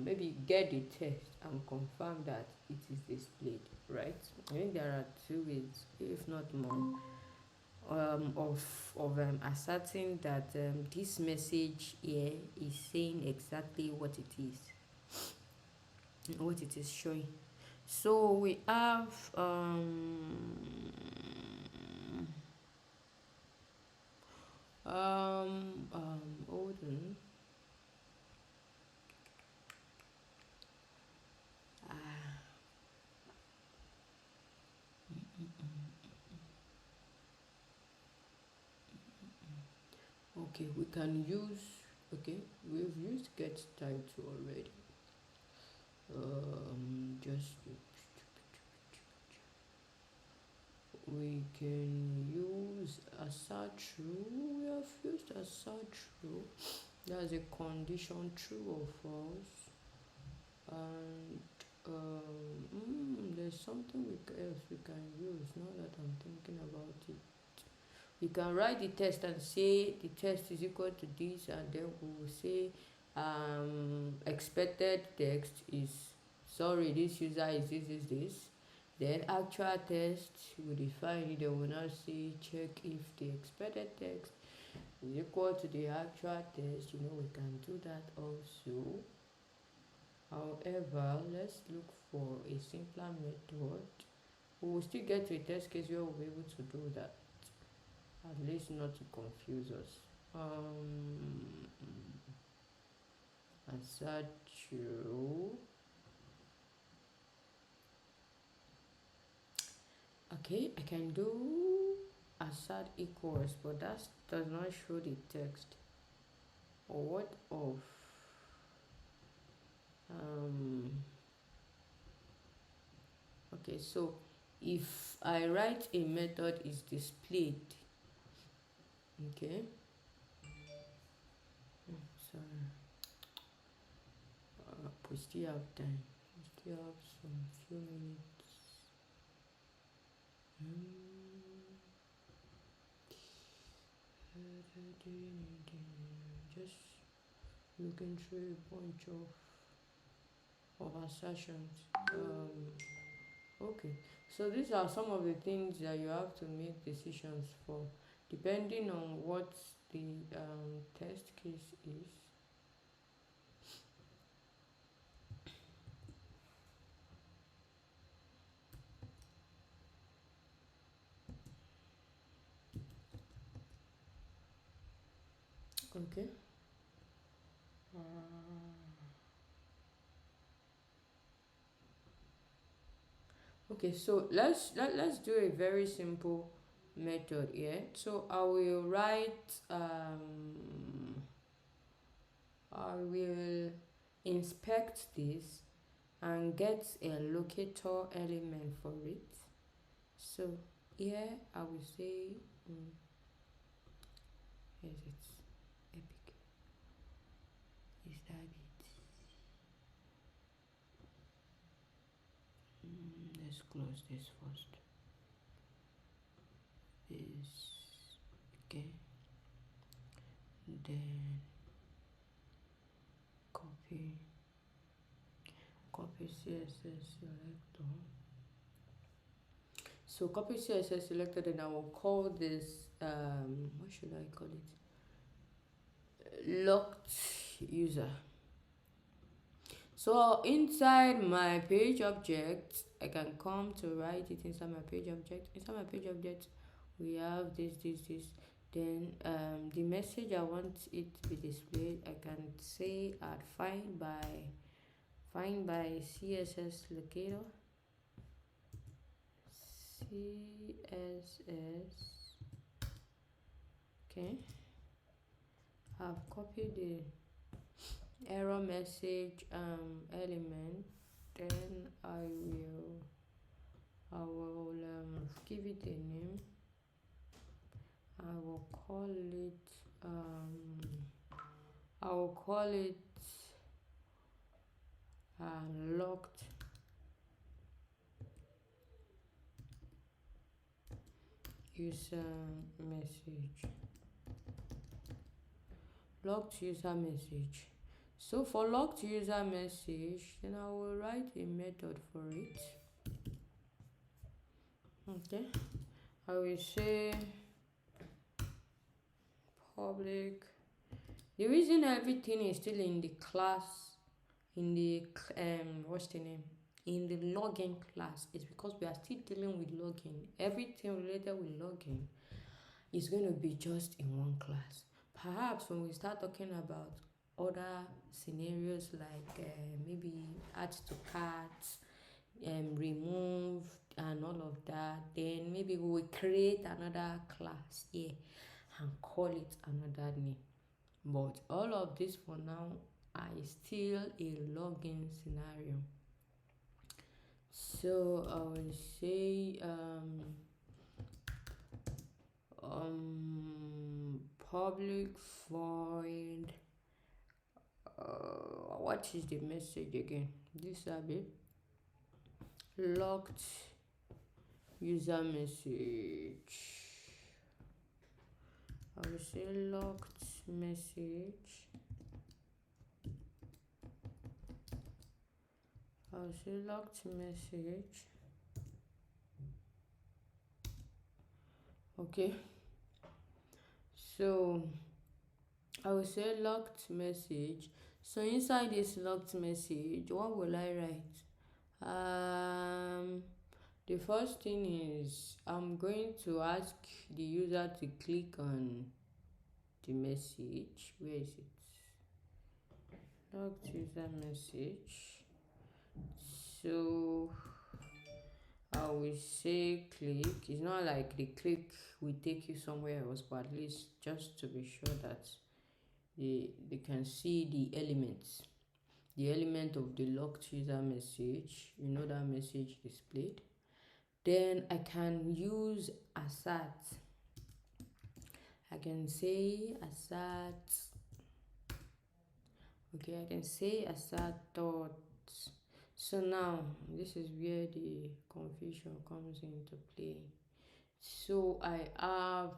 maybe get the text and confirm that it is displayed, right? I think there are two ways, if not more, of asserting that this message here is saying exactly what it is showing. So we have hold on. Okay, we can use, okay, we've used get title already. Just we can use assert true. We have used assert true. That's a condition, true or false. And There's something else we can use now that I'm thinking about it. We can write the test and say the test is equal to this, and then we will say expected text is sorry, this user is this. Then actual text we define it, then we now say check if the expected text is equal to the actual text. We can do that also. However, let's look for a simpler method. We will still get to a test case where we'll be able to do that, at least not to confuse us. Answer true. Okay, I can do assert equals, but that does not show the text. Or what of um okay, so if I write a method is displayed, okay, sorry, we still have time, we still have some few minutes. Just looking through a bunch of assertions. Okay, so these are some of the things that you have to make decisions for, depending on what the test case is. Okay. Okay, so let's do a very simple method here. So I will inspect this and get a locator element for it. So here I will say, is it epic? Is that it? Let's close this first. This, okay. Then copy CSS selector. So copy CSS selected, and I will call this what should I call it? Locked user. So inside my page object, I can come to write it inside my page object. Inside my page object, we have this. Then the message I want it to be displayed, I can say at find by CSS locator. CSS. Okay. I've copied the error message element. Then I will give it a name. I will call it locked user message. Locked user message. So for locked user message, then I will write a method for it. Okay, I will say public. The reason everything is still in the class, in the what's the name, in the login class, is because we are still dealing with login. Everything related with login is going to be just in one class. Perhaps when we start talking about other scenarios like maybe add to cart, remove and all of that, then maybe we will create another class here and call it another name. But all of this for now are still a login scenario. So I will say public void what is the message again? This a bit locked user message. I will say locked message. I'll say locked message. Okay, so I will say locked message. So inside this locked message, what will I write? The first thing is I'm going to ask the user to click on the message. Where is it? Locked user message. So I will say click. It's not like the click will take you somewhere else, but at least just to be sure that they can see the elements. The element of the locked user message, that message displayed. Then I can use assert. I can say assert. Okay, I can say assert dot. So now this is where the confusion comes into play. So I have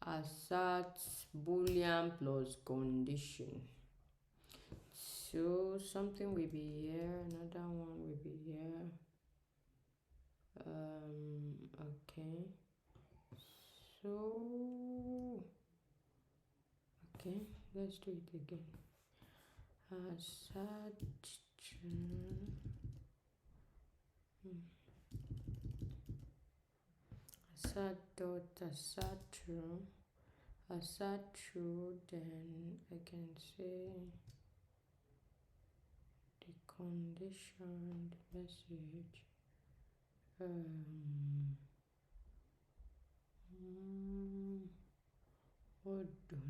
assert boolean plus condition. So something will be here, another one will be here. Okay. So okay, let's do it again. Assert assert dot assert true. Assert true, then I can say the condition, the message. Hold on. Okay.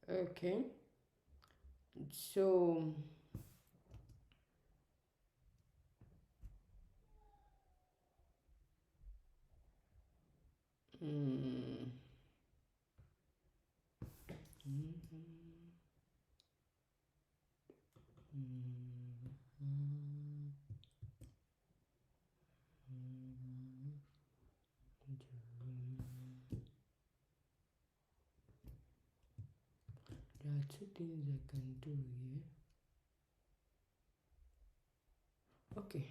Okay. So there are two things I can do here. Okay.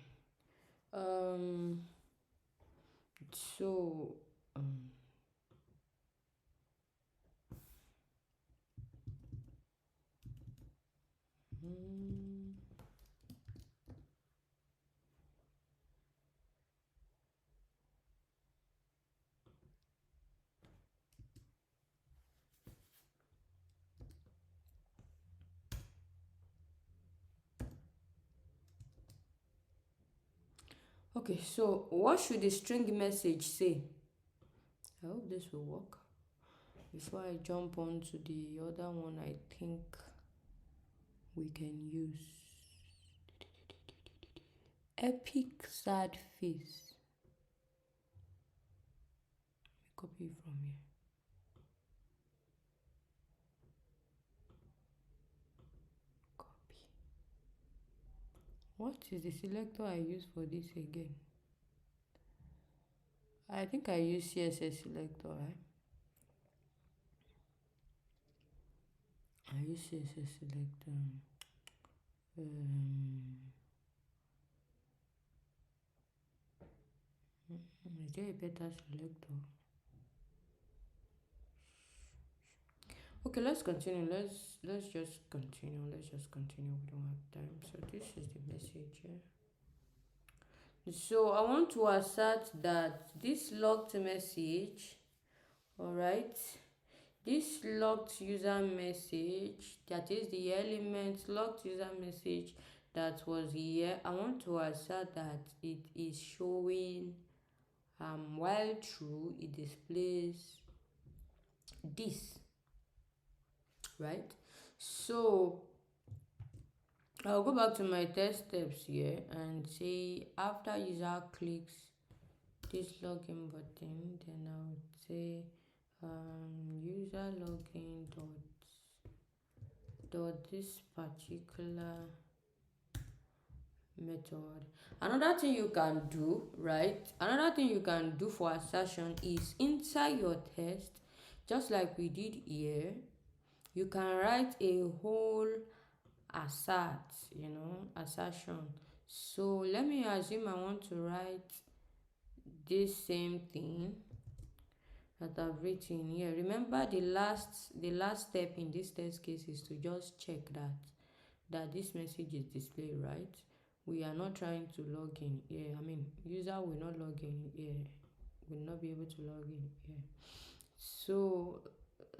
So okay, so what should the string message say? I hope this will work. Before I jump on to the other one, I think we can use epic sad face. Copy it from here. Copy. What is the selector I use for this again? I think I use CSS selector, right? I use CSS selector. Is there a better selector? Okay, let's continue. Let's just continue. Let's just continue. We don't have time. So this is the message here. So I want to assert that this locked message, all right, This locked user message, that is the element locked user message that was here, I want to assert that it is showing while true it displays this, right? So I'll go back to my test steps here and say after user clicks this login button, then I would say user login dot this particular method. Another thing you can do, right? Another thing you can do for assertion is inside your test, just like we did here, you can write a whole assert, assertion. So let me assume I want to write this same thing that I've written here. Remember the last step in this test case is to just check that this message is displayed, right? We are not trying to log in here. I mean, user will not log in here, will not be able to log in here. So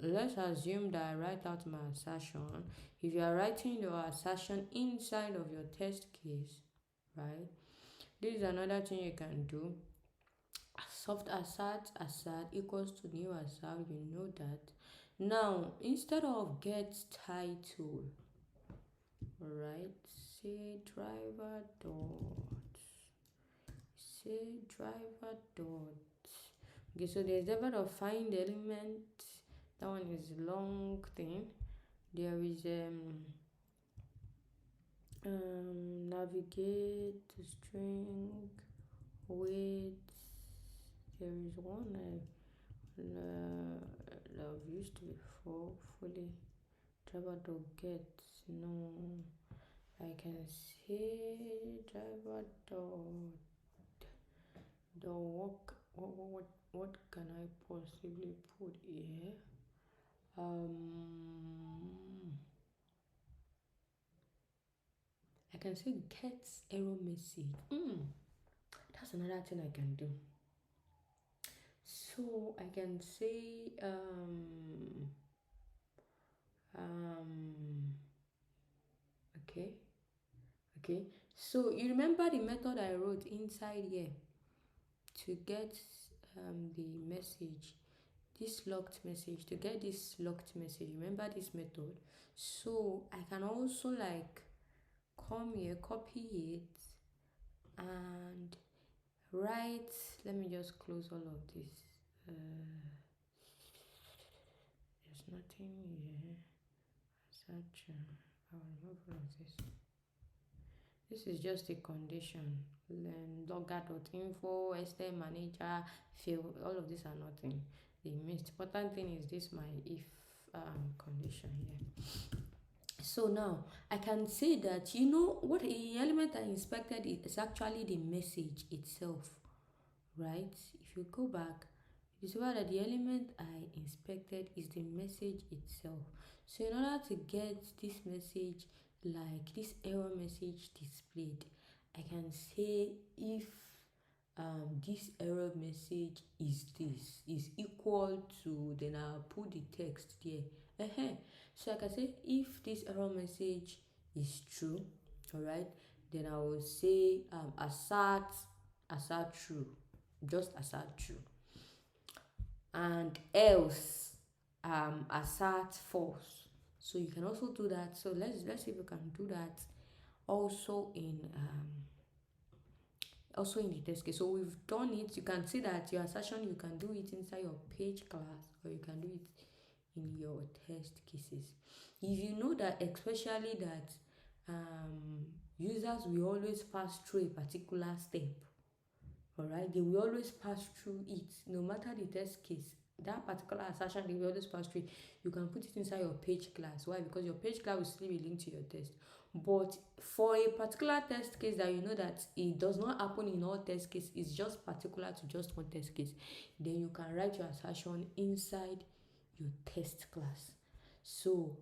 let's assume that I write out my assertion. If you are writing your assertion inside of your test case, right, this is another thing you can do. Soft assert equals to new assert, you know that. Now instead of get title, alright, say driver dot, okay, so there's a bit of find element, that one is long thing. There is navigate to string wait. There is one I've used before fully. Driver dot get, no, I can say driver dot work. What can I possibly put here? I can say gets error message. That's another thing I can do. So I can say okay. So you remember the method I wrote inside here to get the message, this locked message, to get this locked message. Remember this method? So I can also like come here, copy it, and write. Let me just close all of this. There's nothing here. Such I'll remove all of this. This is just a condition. Logger.info, STM manager, field, all of these are nothing. The most important thing is this my if condition here. So now I can say that what a element I inspected is actually the message itself, right? If you go back, you see that the element I inspected is the message itself. So in order to get this message, like this error message displayed, I can say if this error message is equal to, then I'll put the text there. So I can say if this error message is true, all right, then I will say assert true, just assert true, and else assert false. So you can also do that. So let's see if we can do that also in the test case. So we've done it. You can see that your assertion, you can do it inside your page class, or you can do it in your test cases. If you know that, especially that users will always pass through a particular step, all right, they will always pass through it, no matter the test case. That particular assertion, they will always pass through it. You can put it inside your page class. Why? Because your page class will still be linked to your test. But for a particular test case that you know that it does not happen in all test cases, it's just particular to just one test case, then you can write your assertion inside your test class. So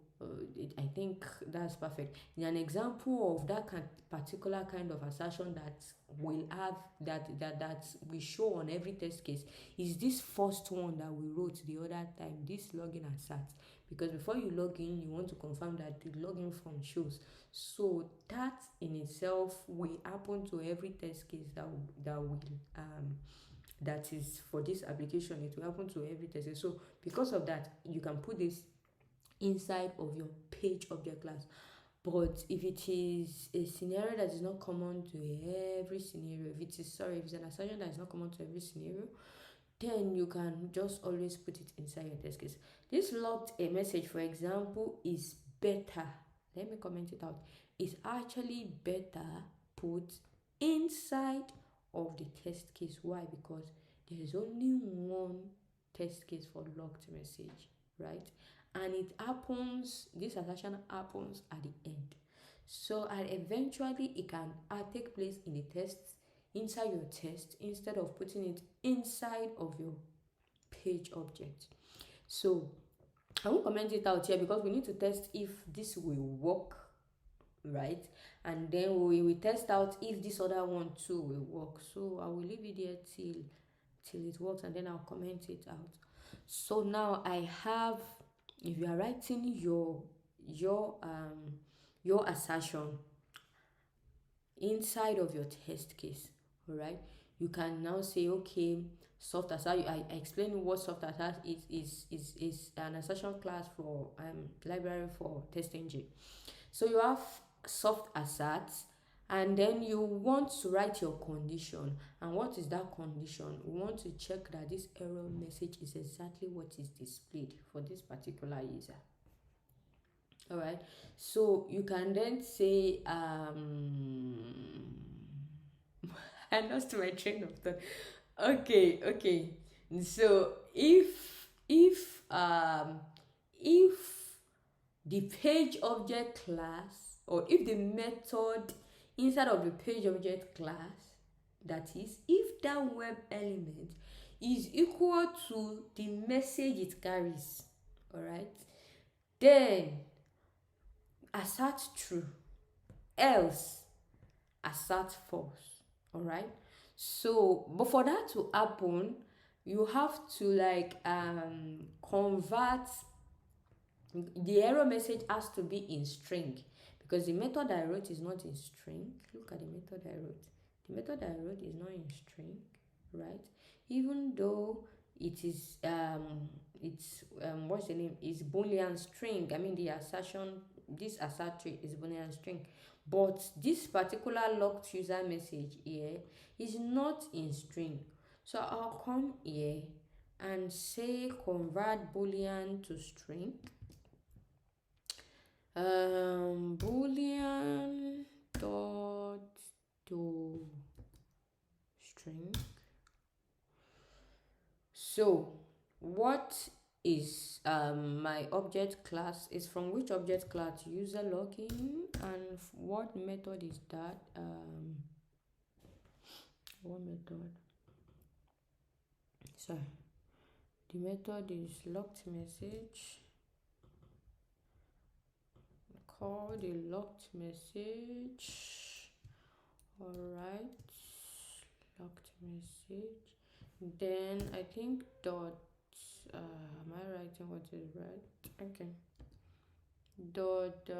I think that's perfect. In an example of that particular kind of assertion that will have that we show on every test case is this first one that we wrote the other time, this login assert. Because before you log in, you want to confirm that the login form shows. So that in itself will happen to every test case that is for this application. It will happen to every test case. So because of that, you can put this inside of your page object class. But if it is a scenario that is not common to every scenario, if it's an assertion that is not common to every scenario, then you can just always put it inside your test case. This logged a message, for example, is better. Let me comment it out. It's actually better put inside of the test case. Why? Because there is only one test case for logged message, right? And this assertion happens at the end. So, and eventually it can take place in the test, inside your test, instead of putting it inside of your page object. So I won't comment it out here because we need to test if this will work, right? And then we will test out if this other one too will work. So I will leave it there till it works, and then I'll comment it out. So now I have, if you are writing your assertion inside of your test case, all right, you can now say, okay, soft assert. I explained what soft assert is an assertion class for library for TestNG. So you have soft assert, and then you want to write your condition. And what is that condition? We want to check that this error message is exactly what is displayed for this particular user. All right, so you can then say I lost my train of thought. Okay. So if the page object class, or if the method inside of the page object class, that is, if that web element is equal to the message it carries, all right, then assert true, else assert false. All right, so but for that to happen, you have to convert. The error message has to be in string, because the method I wrote is not in string. Look at the method I wrote. The method I wrote is not in string, right? Even though what's the name, is boolean string. I mean, this assert tree is boolean string, but this particular locked user message here is not in string. So I'll come here and say convert boolean to string. Boolean dot to string. So what is my object class? Is from which object class? User login. And what method is that? What method? Sorry, the method is locked message. Call the locked message. All right, locked message. Then I think dot. Am I writing what is right? Okay. Dot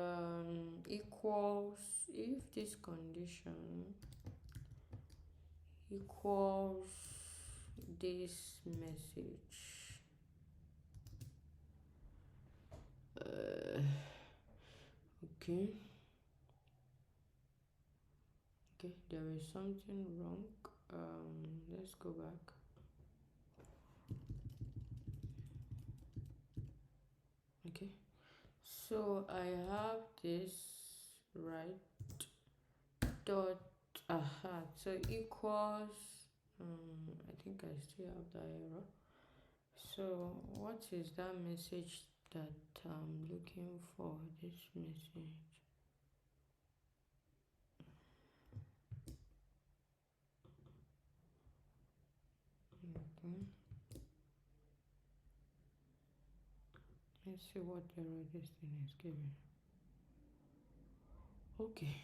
equals, if this condition equals this message. Okay. Okay, there is something wrong. Let's go back. Okay, so I have this right dot so equals I think I still have that error. So what is that message that I'm looking for? This message. Okay. Let's see what error this thing is giving. Okay.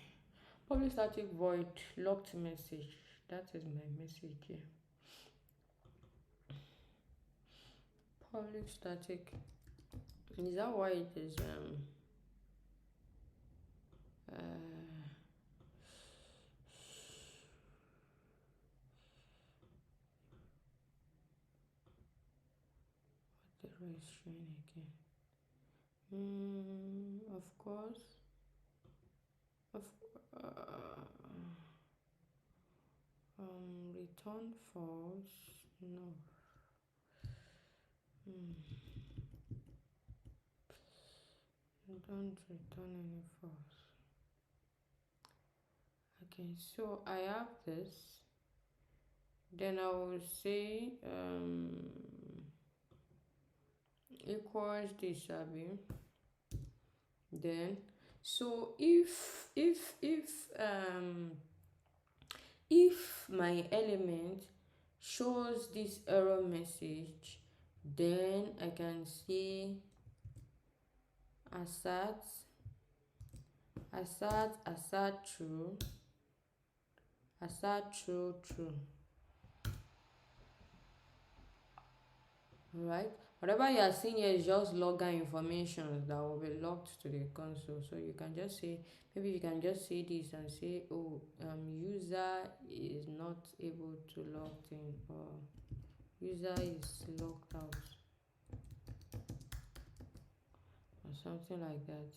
Public static void locked message. That is my message here. Public static. Is that why it is uh the error is showing again? Of course. Of return false. No. Don't return any false. Okay, so I have this. Then I will say equals this abi. Then so if my element shows this error message, then I can say assert true, true. Alright, whatever you are seeing here is just logger information that will be logged to the console. So you can just say, maybe you can just say this and say, oh, user is not able to log in, or user is logged out, or something like that.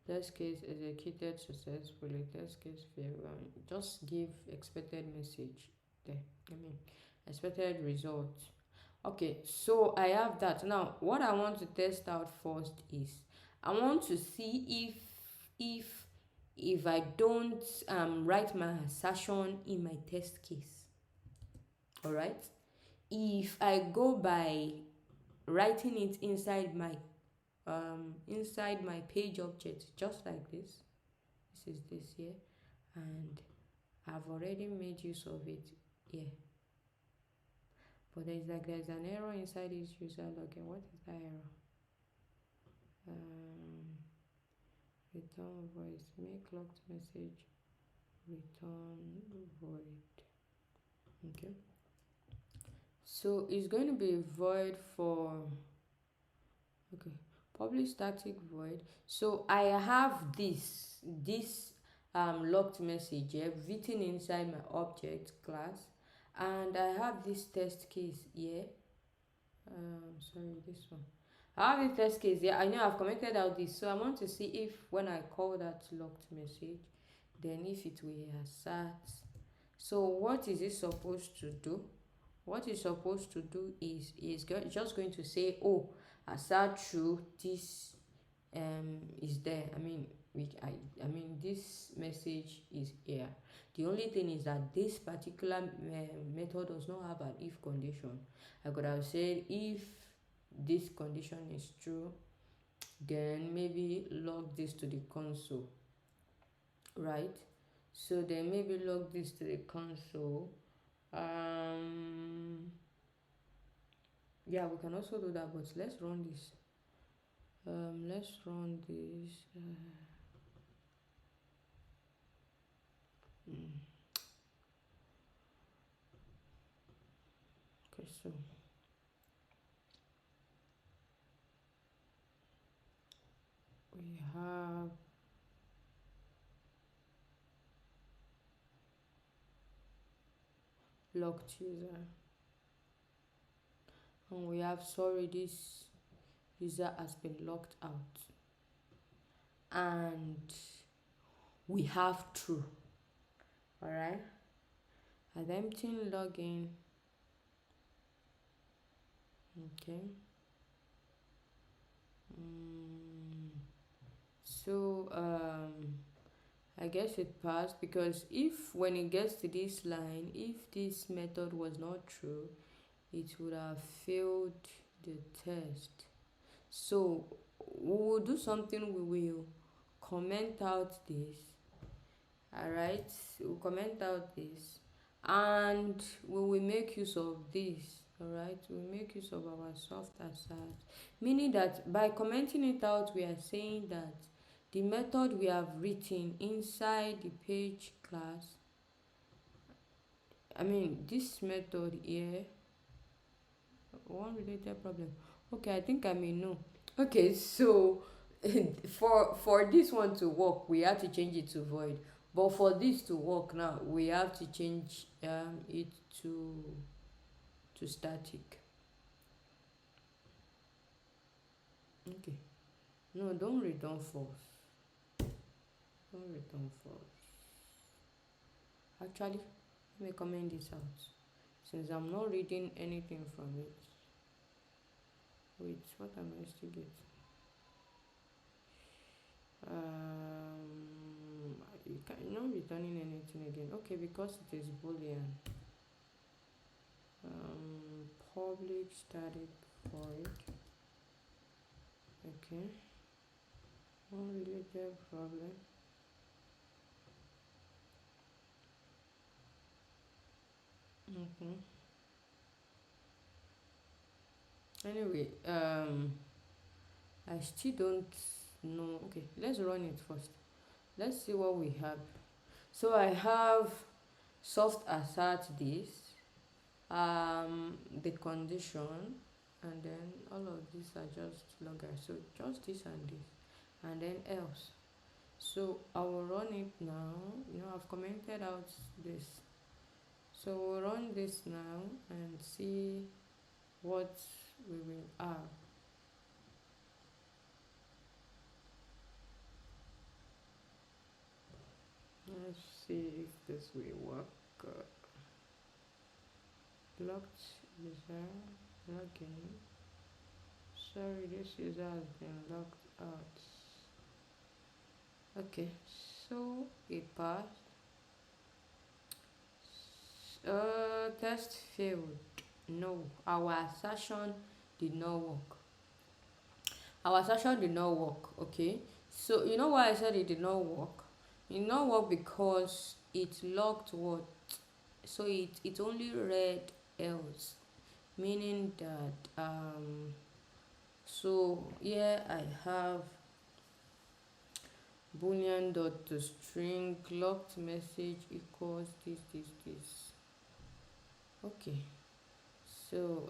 Test case executed successfully. Test case failed. Just give expected message there. Expected result. Okay, so I have that. Now what I want to test out first is I want to see if if I don't write my assertion in my test case. All right, if I go by writing it inside my page object, just like this is this here, and I've already made use of it here. But there's an error inside this user login. What is that error? Return voice, make locked message, return void. Okay, so it's going to be void for, okay, public static void. So I have this locked message here written inside my object class, and I have this test case here. Sorry, this one. I have the test case here. I know I've commented out this, so I want to see if when I call that locked message, then if it will assert. So what is it supposed to do? What it's supposed to do is just going to say, oh, assert true, this is there. I mean this message is here. The only thing is that this particular method does not have an if condition. I could have said if this condition is true, then maybe log this to the console, right? So then maybe log this to the console. Yeah, we can also do that, but let's run this. Let's run this. Okay, so we have locked user, and we have sorry, this user has been locked out, and we have true. All right, attempting login. Okay. So I guess it passed, because if when it gets to this line, if this method was not true, it would have failed the test. So we will do something. We will comment out this. All right, we'll comment out this, and we will make use of this. All right, we make use of our soft assert, meaning that by commenting it out, we are saying that the method we have written inside the page class, I mean, this method here, one related problem. Okay, I think I may know. Okay, so for this one to work, we have to change it to void. But for this to work now, we have to change it to static. Okay. No, don't return false. Don't return false. Actually, let me comment this out. Since I'm not reading anything from it. Wait, what am I still getting? You can you're not returning anything again. Okay, because it is boolean. Public static void. Okay. Unrelated problem. Okay. Anyway, I still don't know. Okay, let's run it first. Let's see what we have. So I have soft assert this, the condition, and then all of these are just loggers. So just this and this, and then else. So I will run it now. I've commented out this. So we'll run this now and see what we will have. Let's see if this will work. Locked user login. Sorry, this user has been locked out. Okay, so it passed. Test failed. No, our assertion did not work. Our assertion did not work. Okay, so you know why I said it did not work? It did not work because it locked what? So it only read else, meaning that so here I have boolean dot to string locked message equals this. Okay, so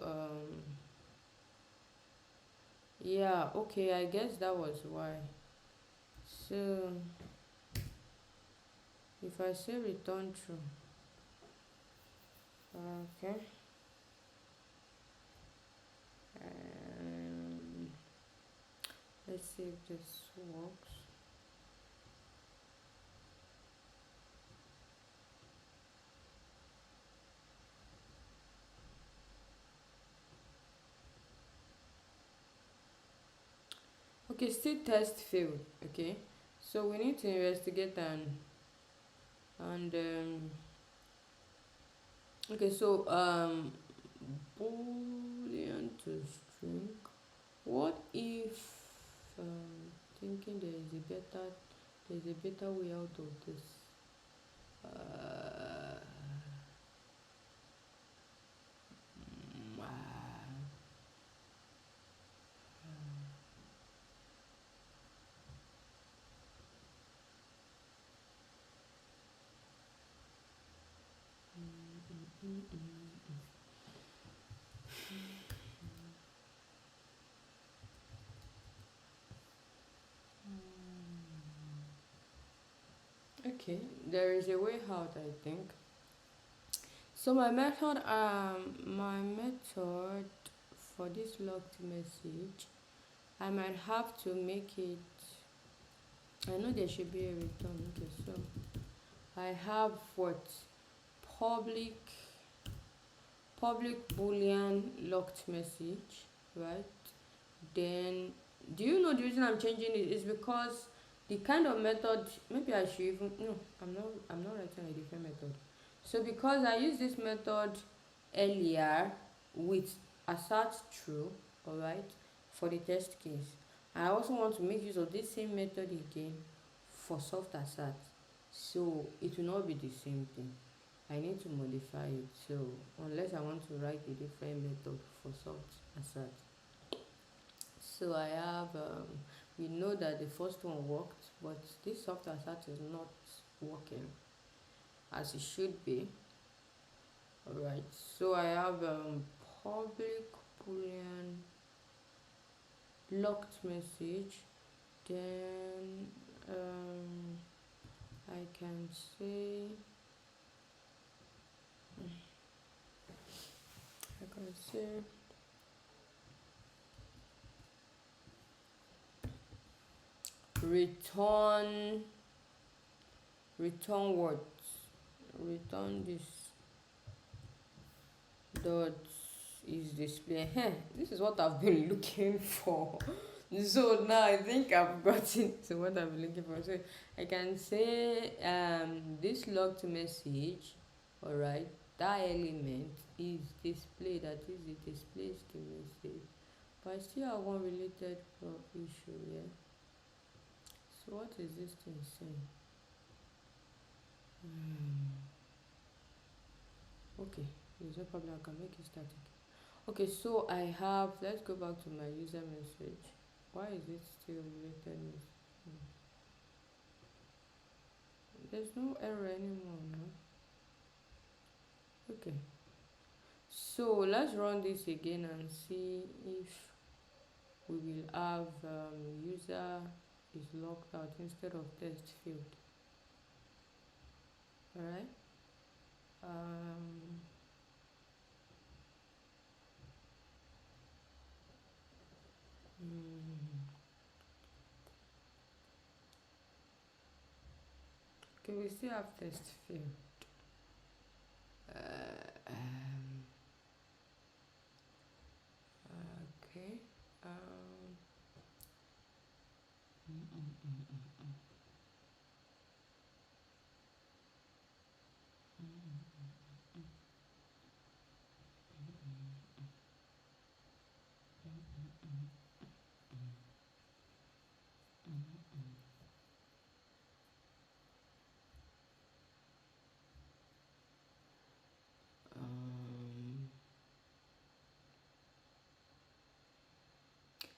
yeah, okay, I guess that was why. So if I say return true, okay, um, let's see if this works. Okay, still test failed. Okay, so we need to investigate and okay, so boolean to string. What if thinking there's a better way out of this? Uh, mm, ah, okay, there is a way out, I think. So my method for this locked message, I might have to make it. I know there should be a return. Okay, so I have what public public boolean locked message, right? Then do you know the reason I'm changing it is because the kind of method, maybe I should even no, I'm not writing a different method. So because I used this method earlier with assert true, alright, for the test case, I also want to make use of this same method again for soft assert. So it will not be the same thing. I need to modify it. So unless I want to write a different method for soft assert. So I have, we know that the first one worked, but this soft assert is not working as it should be. Alright, so I have public boolean locked message. Then I can say, I can say return what, return this dot is display. This is what I've been looking for. So now I think I've gotten to what I've been looking for. So I can say this logged message, alright, that element is display, that is, it displays the message. But I still have one related issue here. So what is this thing saying? Okay, there's no problem, I can make it static. Okay, so I have, let's go back to my user message. Why is it still related message? There's no error anymore now. Okay, so let's run this again and see if we will have user is logged out instead of test field. Alright. Okay, we still have test field. Okay.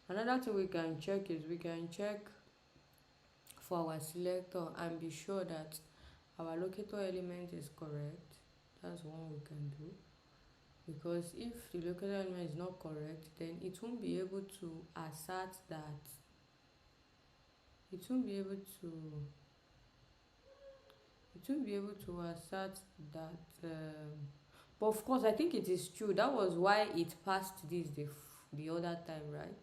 Another thing we can check is we can check for our selector and be sure that our locator element is correct. That's one we can do, because if the locator element is not correct, then it won't be able to assert that, it won't be able to assert that. But of course, I think it is true. That was why it passed this the other time, right?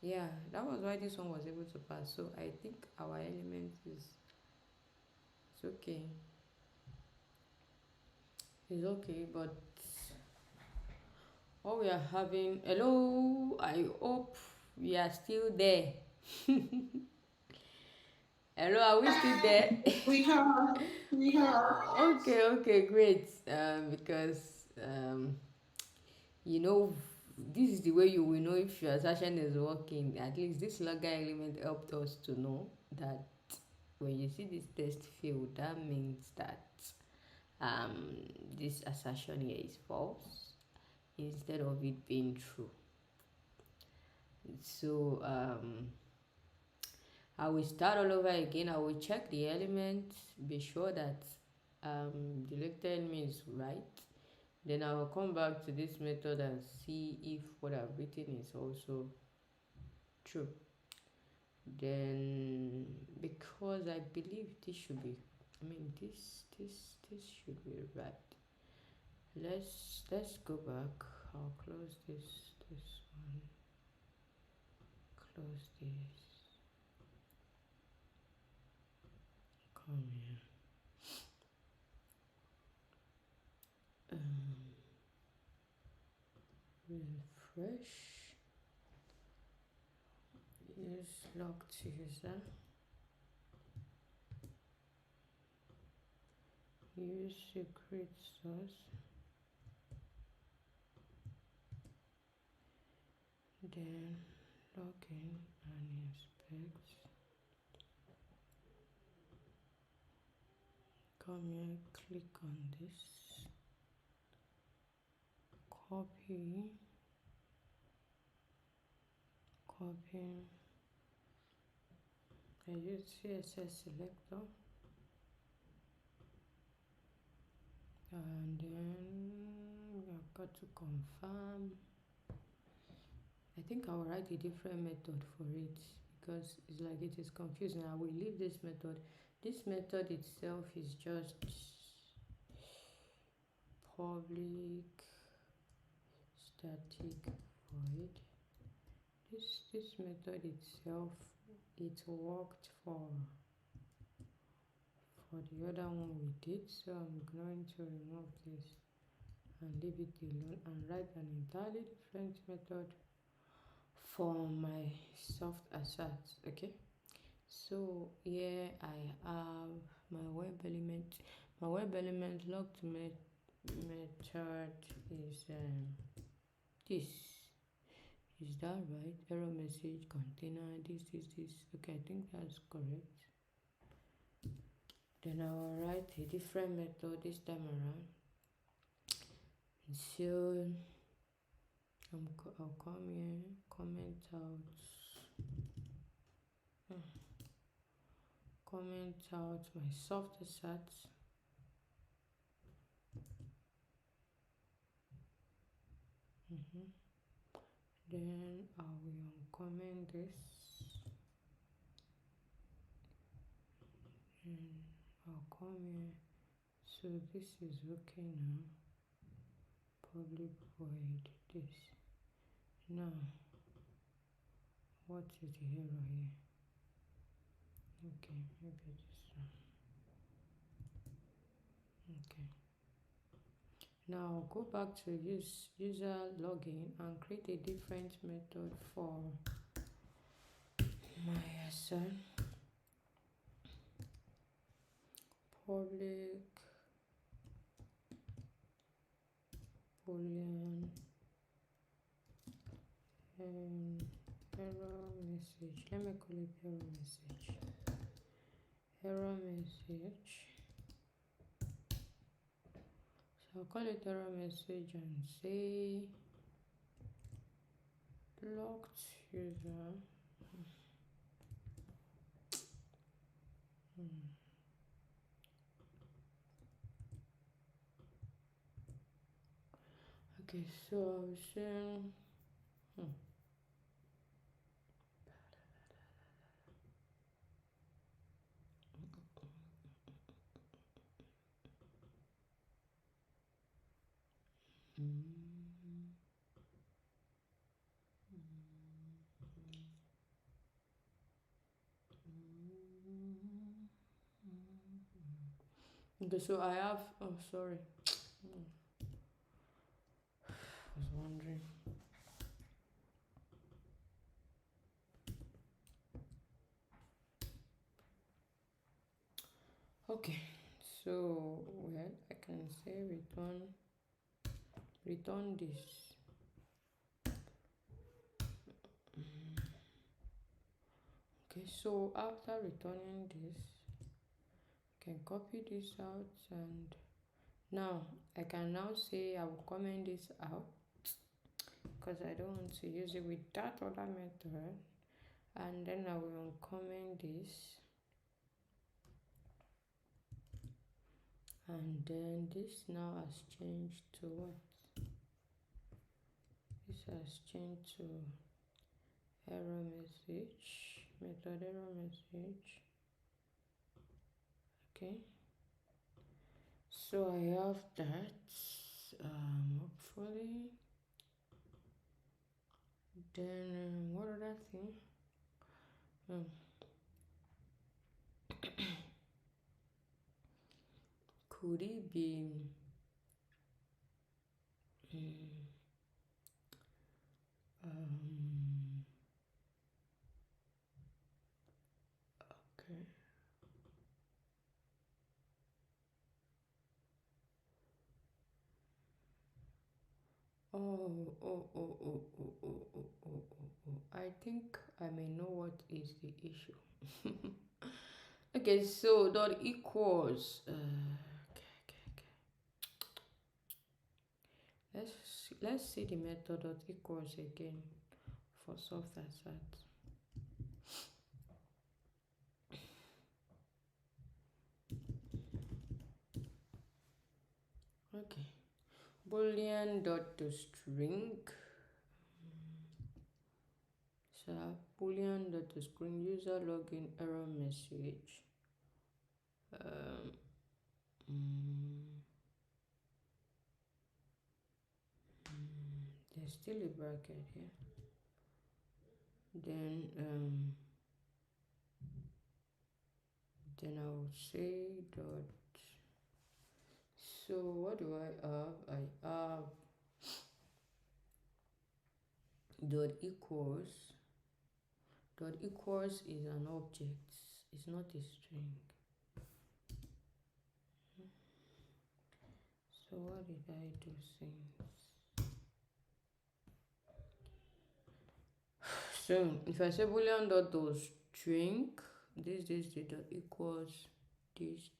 Yeah, that was why this one was able to pass. So I think our element is, it's okay. It's okay, but what we are having, hello, I hope we are still there. Hello, are we still there? We have, we have. Okay, great. Because you know, this is the way you will know if your assertion is working. At least this logger element helped us to know that when you see this test field, that means that um this assertion here is false instead of it being true. So I will start all over again. I will check the element, be sure that the lecture element is right. Then I will come back to this method and see if what I've written is also true. Then, because I believe this should be, I mean this should be right. Let's go back. I'll close this one. Close this. Come here. Refresh. Use logged user. Use secret source. Then log in and inspect. Come here, click on this, copy, I use CSS selector, and then I've got to confirm. I think I'll write a different method for it because it's like it is confusing. I will leave this method. This method itself is just public static void. This method itself, it worked for the other one we did, so I'm going to remove this and leave it alone and write an entirely different method for my soft assets. Okay, so here I have my web element. My web element logged method is this. Is that right? Error message container, this. Okay, I think that's correct. Then I'll write a different method this time around. So I'll come here, comment out my soft assets. Then I will uncomment this, and I'll come here. So this is okay now. Public void this. Now, what is the error here? Okay, maybe this one. Okay. Now go back to user login and create a different method for my asset. Public boolean and error message. Let me call it error message. Error message. So I'll call it error message and say blocked user. Okay, so I was saying okay, so I have, oh sorry, I was wondering. Okay, so well, I can say return this. Okay, so after returning this, I can copy this out, and now I can now say I will comment this out because I don't want to use it with that other method, and then I will uncomment this, and then this now has changed to what? This has changed to error message, method error message. Okay, so I have that. Hopefully, then what other thing? Could it be okay. I think I may know what is the issue. Okay, so dot equals. Okay. let's see the method dot equals again for soft assert. Okay, boolean dot to string. So boolean dot to string user login error message. Um, mm, there's still a bracket here. Then I would say dot. So what do I have? I have dot equals. Dot equals is an object. It's not a string. So what did I do since? So if I say boolean dot to string, this the dot equals this.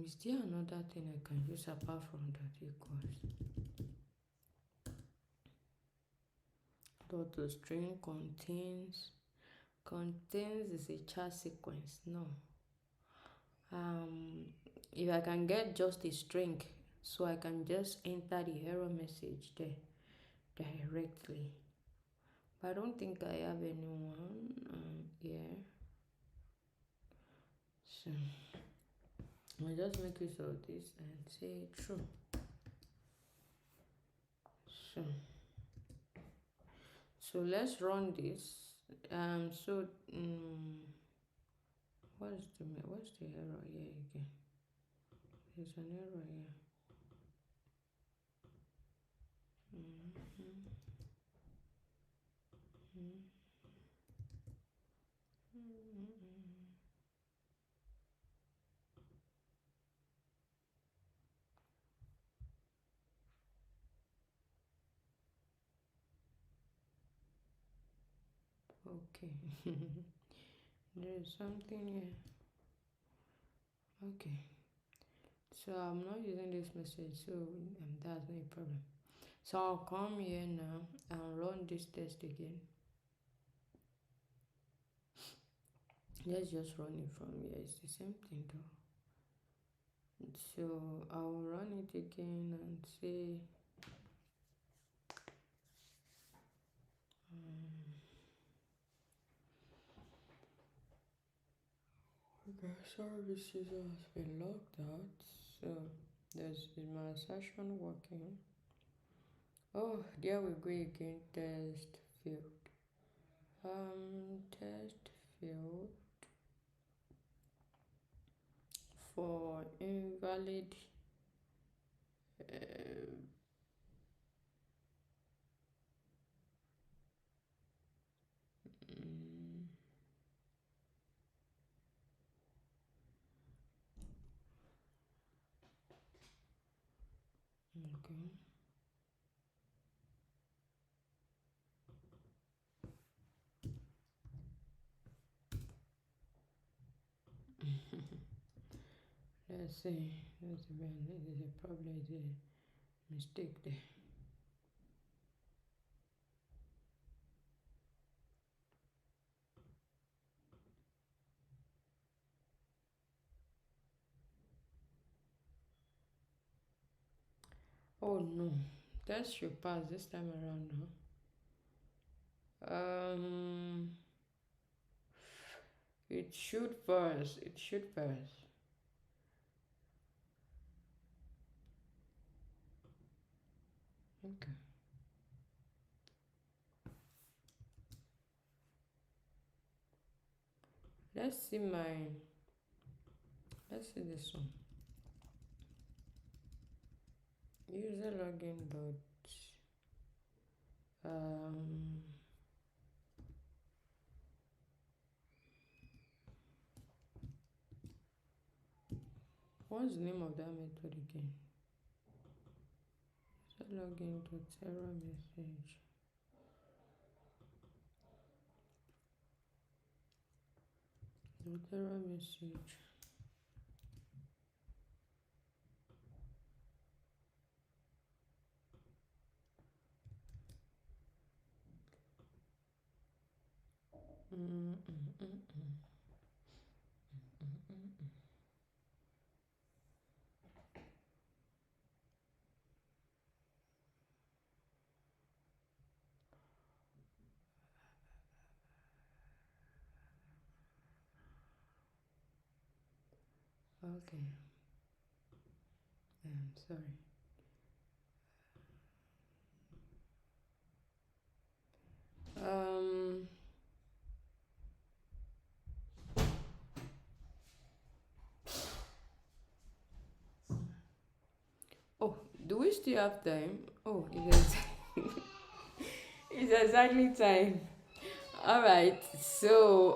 Is there another thing I can use apart from dot equals? Dot to string contains is a char sequence. No. If I can get just a string, so I can just enter the error message there directly. But I don't think I have anyone here. So I'll just make use of this and say true. So let's run this. What's the error here again? There's an error here. Okay. There's something here. Okay. So I'm not using this message, so that's no problem. So I'll come here now and run this test again. Let's just run it from here. It's the same thing though. So I'll run it again and say okay, services has been logged out. So is my session working? Oh, there we go again. Test field. Test field for invalid. Mm, okay. Let's see. There's a problem. There's a mistake there. Oh no. That should pass this time around now. It should pass. It should pass. Okay. Let's see let's see this one. User login dot what's the name of that method again? User login dot error message. Dot error message. Mm, mm, mm, mm. Okay. Sorry. Um. Oh, do we still have time? Oh, it's exactly time. All right. So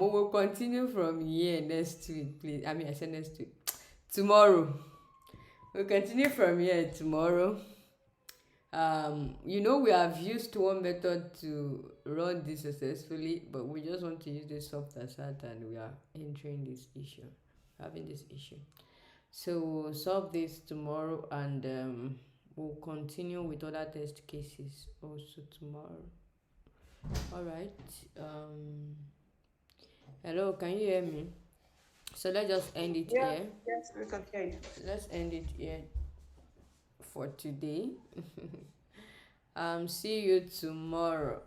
we will continue from here next week, please. I mean, I said next week. Tomorrow. We'll continue from here tomorrow. We have used one method to run this successfully, but we just want to use this soft asset and we are entering this issue, having this issue. So we'll solve this tomorrow and we'll continue with other test cases also tomorrow. All right. Um, Hello, can you hear me? So let's just end it Yeah, here. yes, we can hear you. Let's end it here for today. See you tomorrow.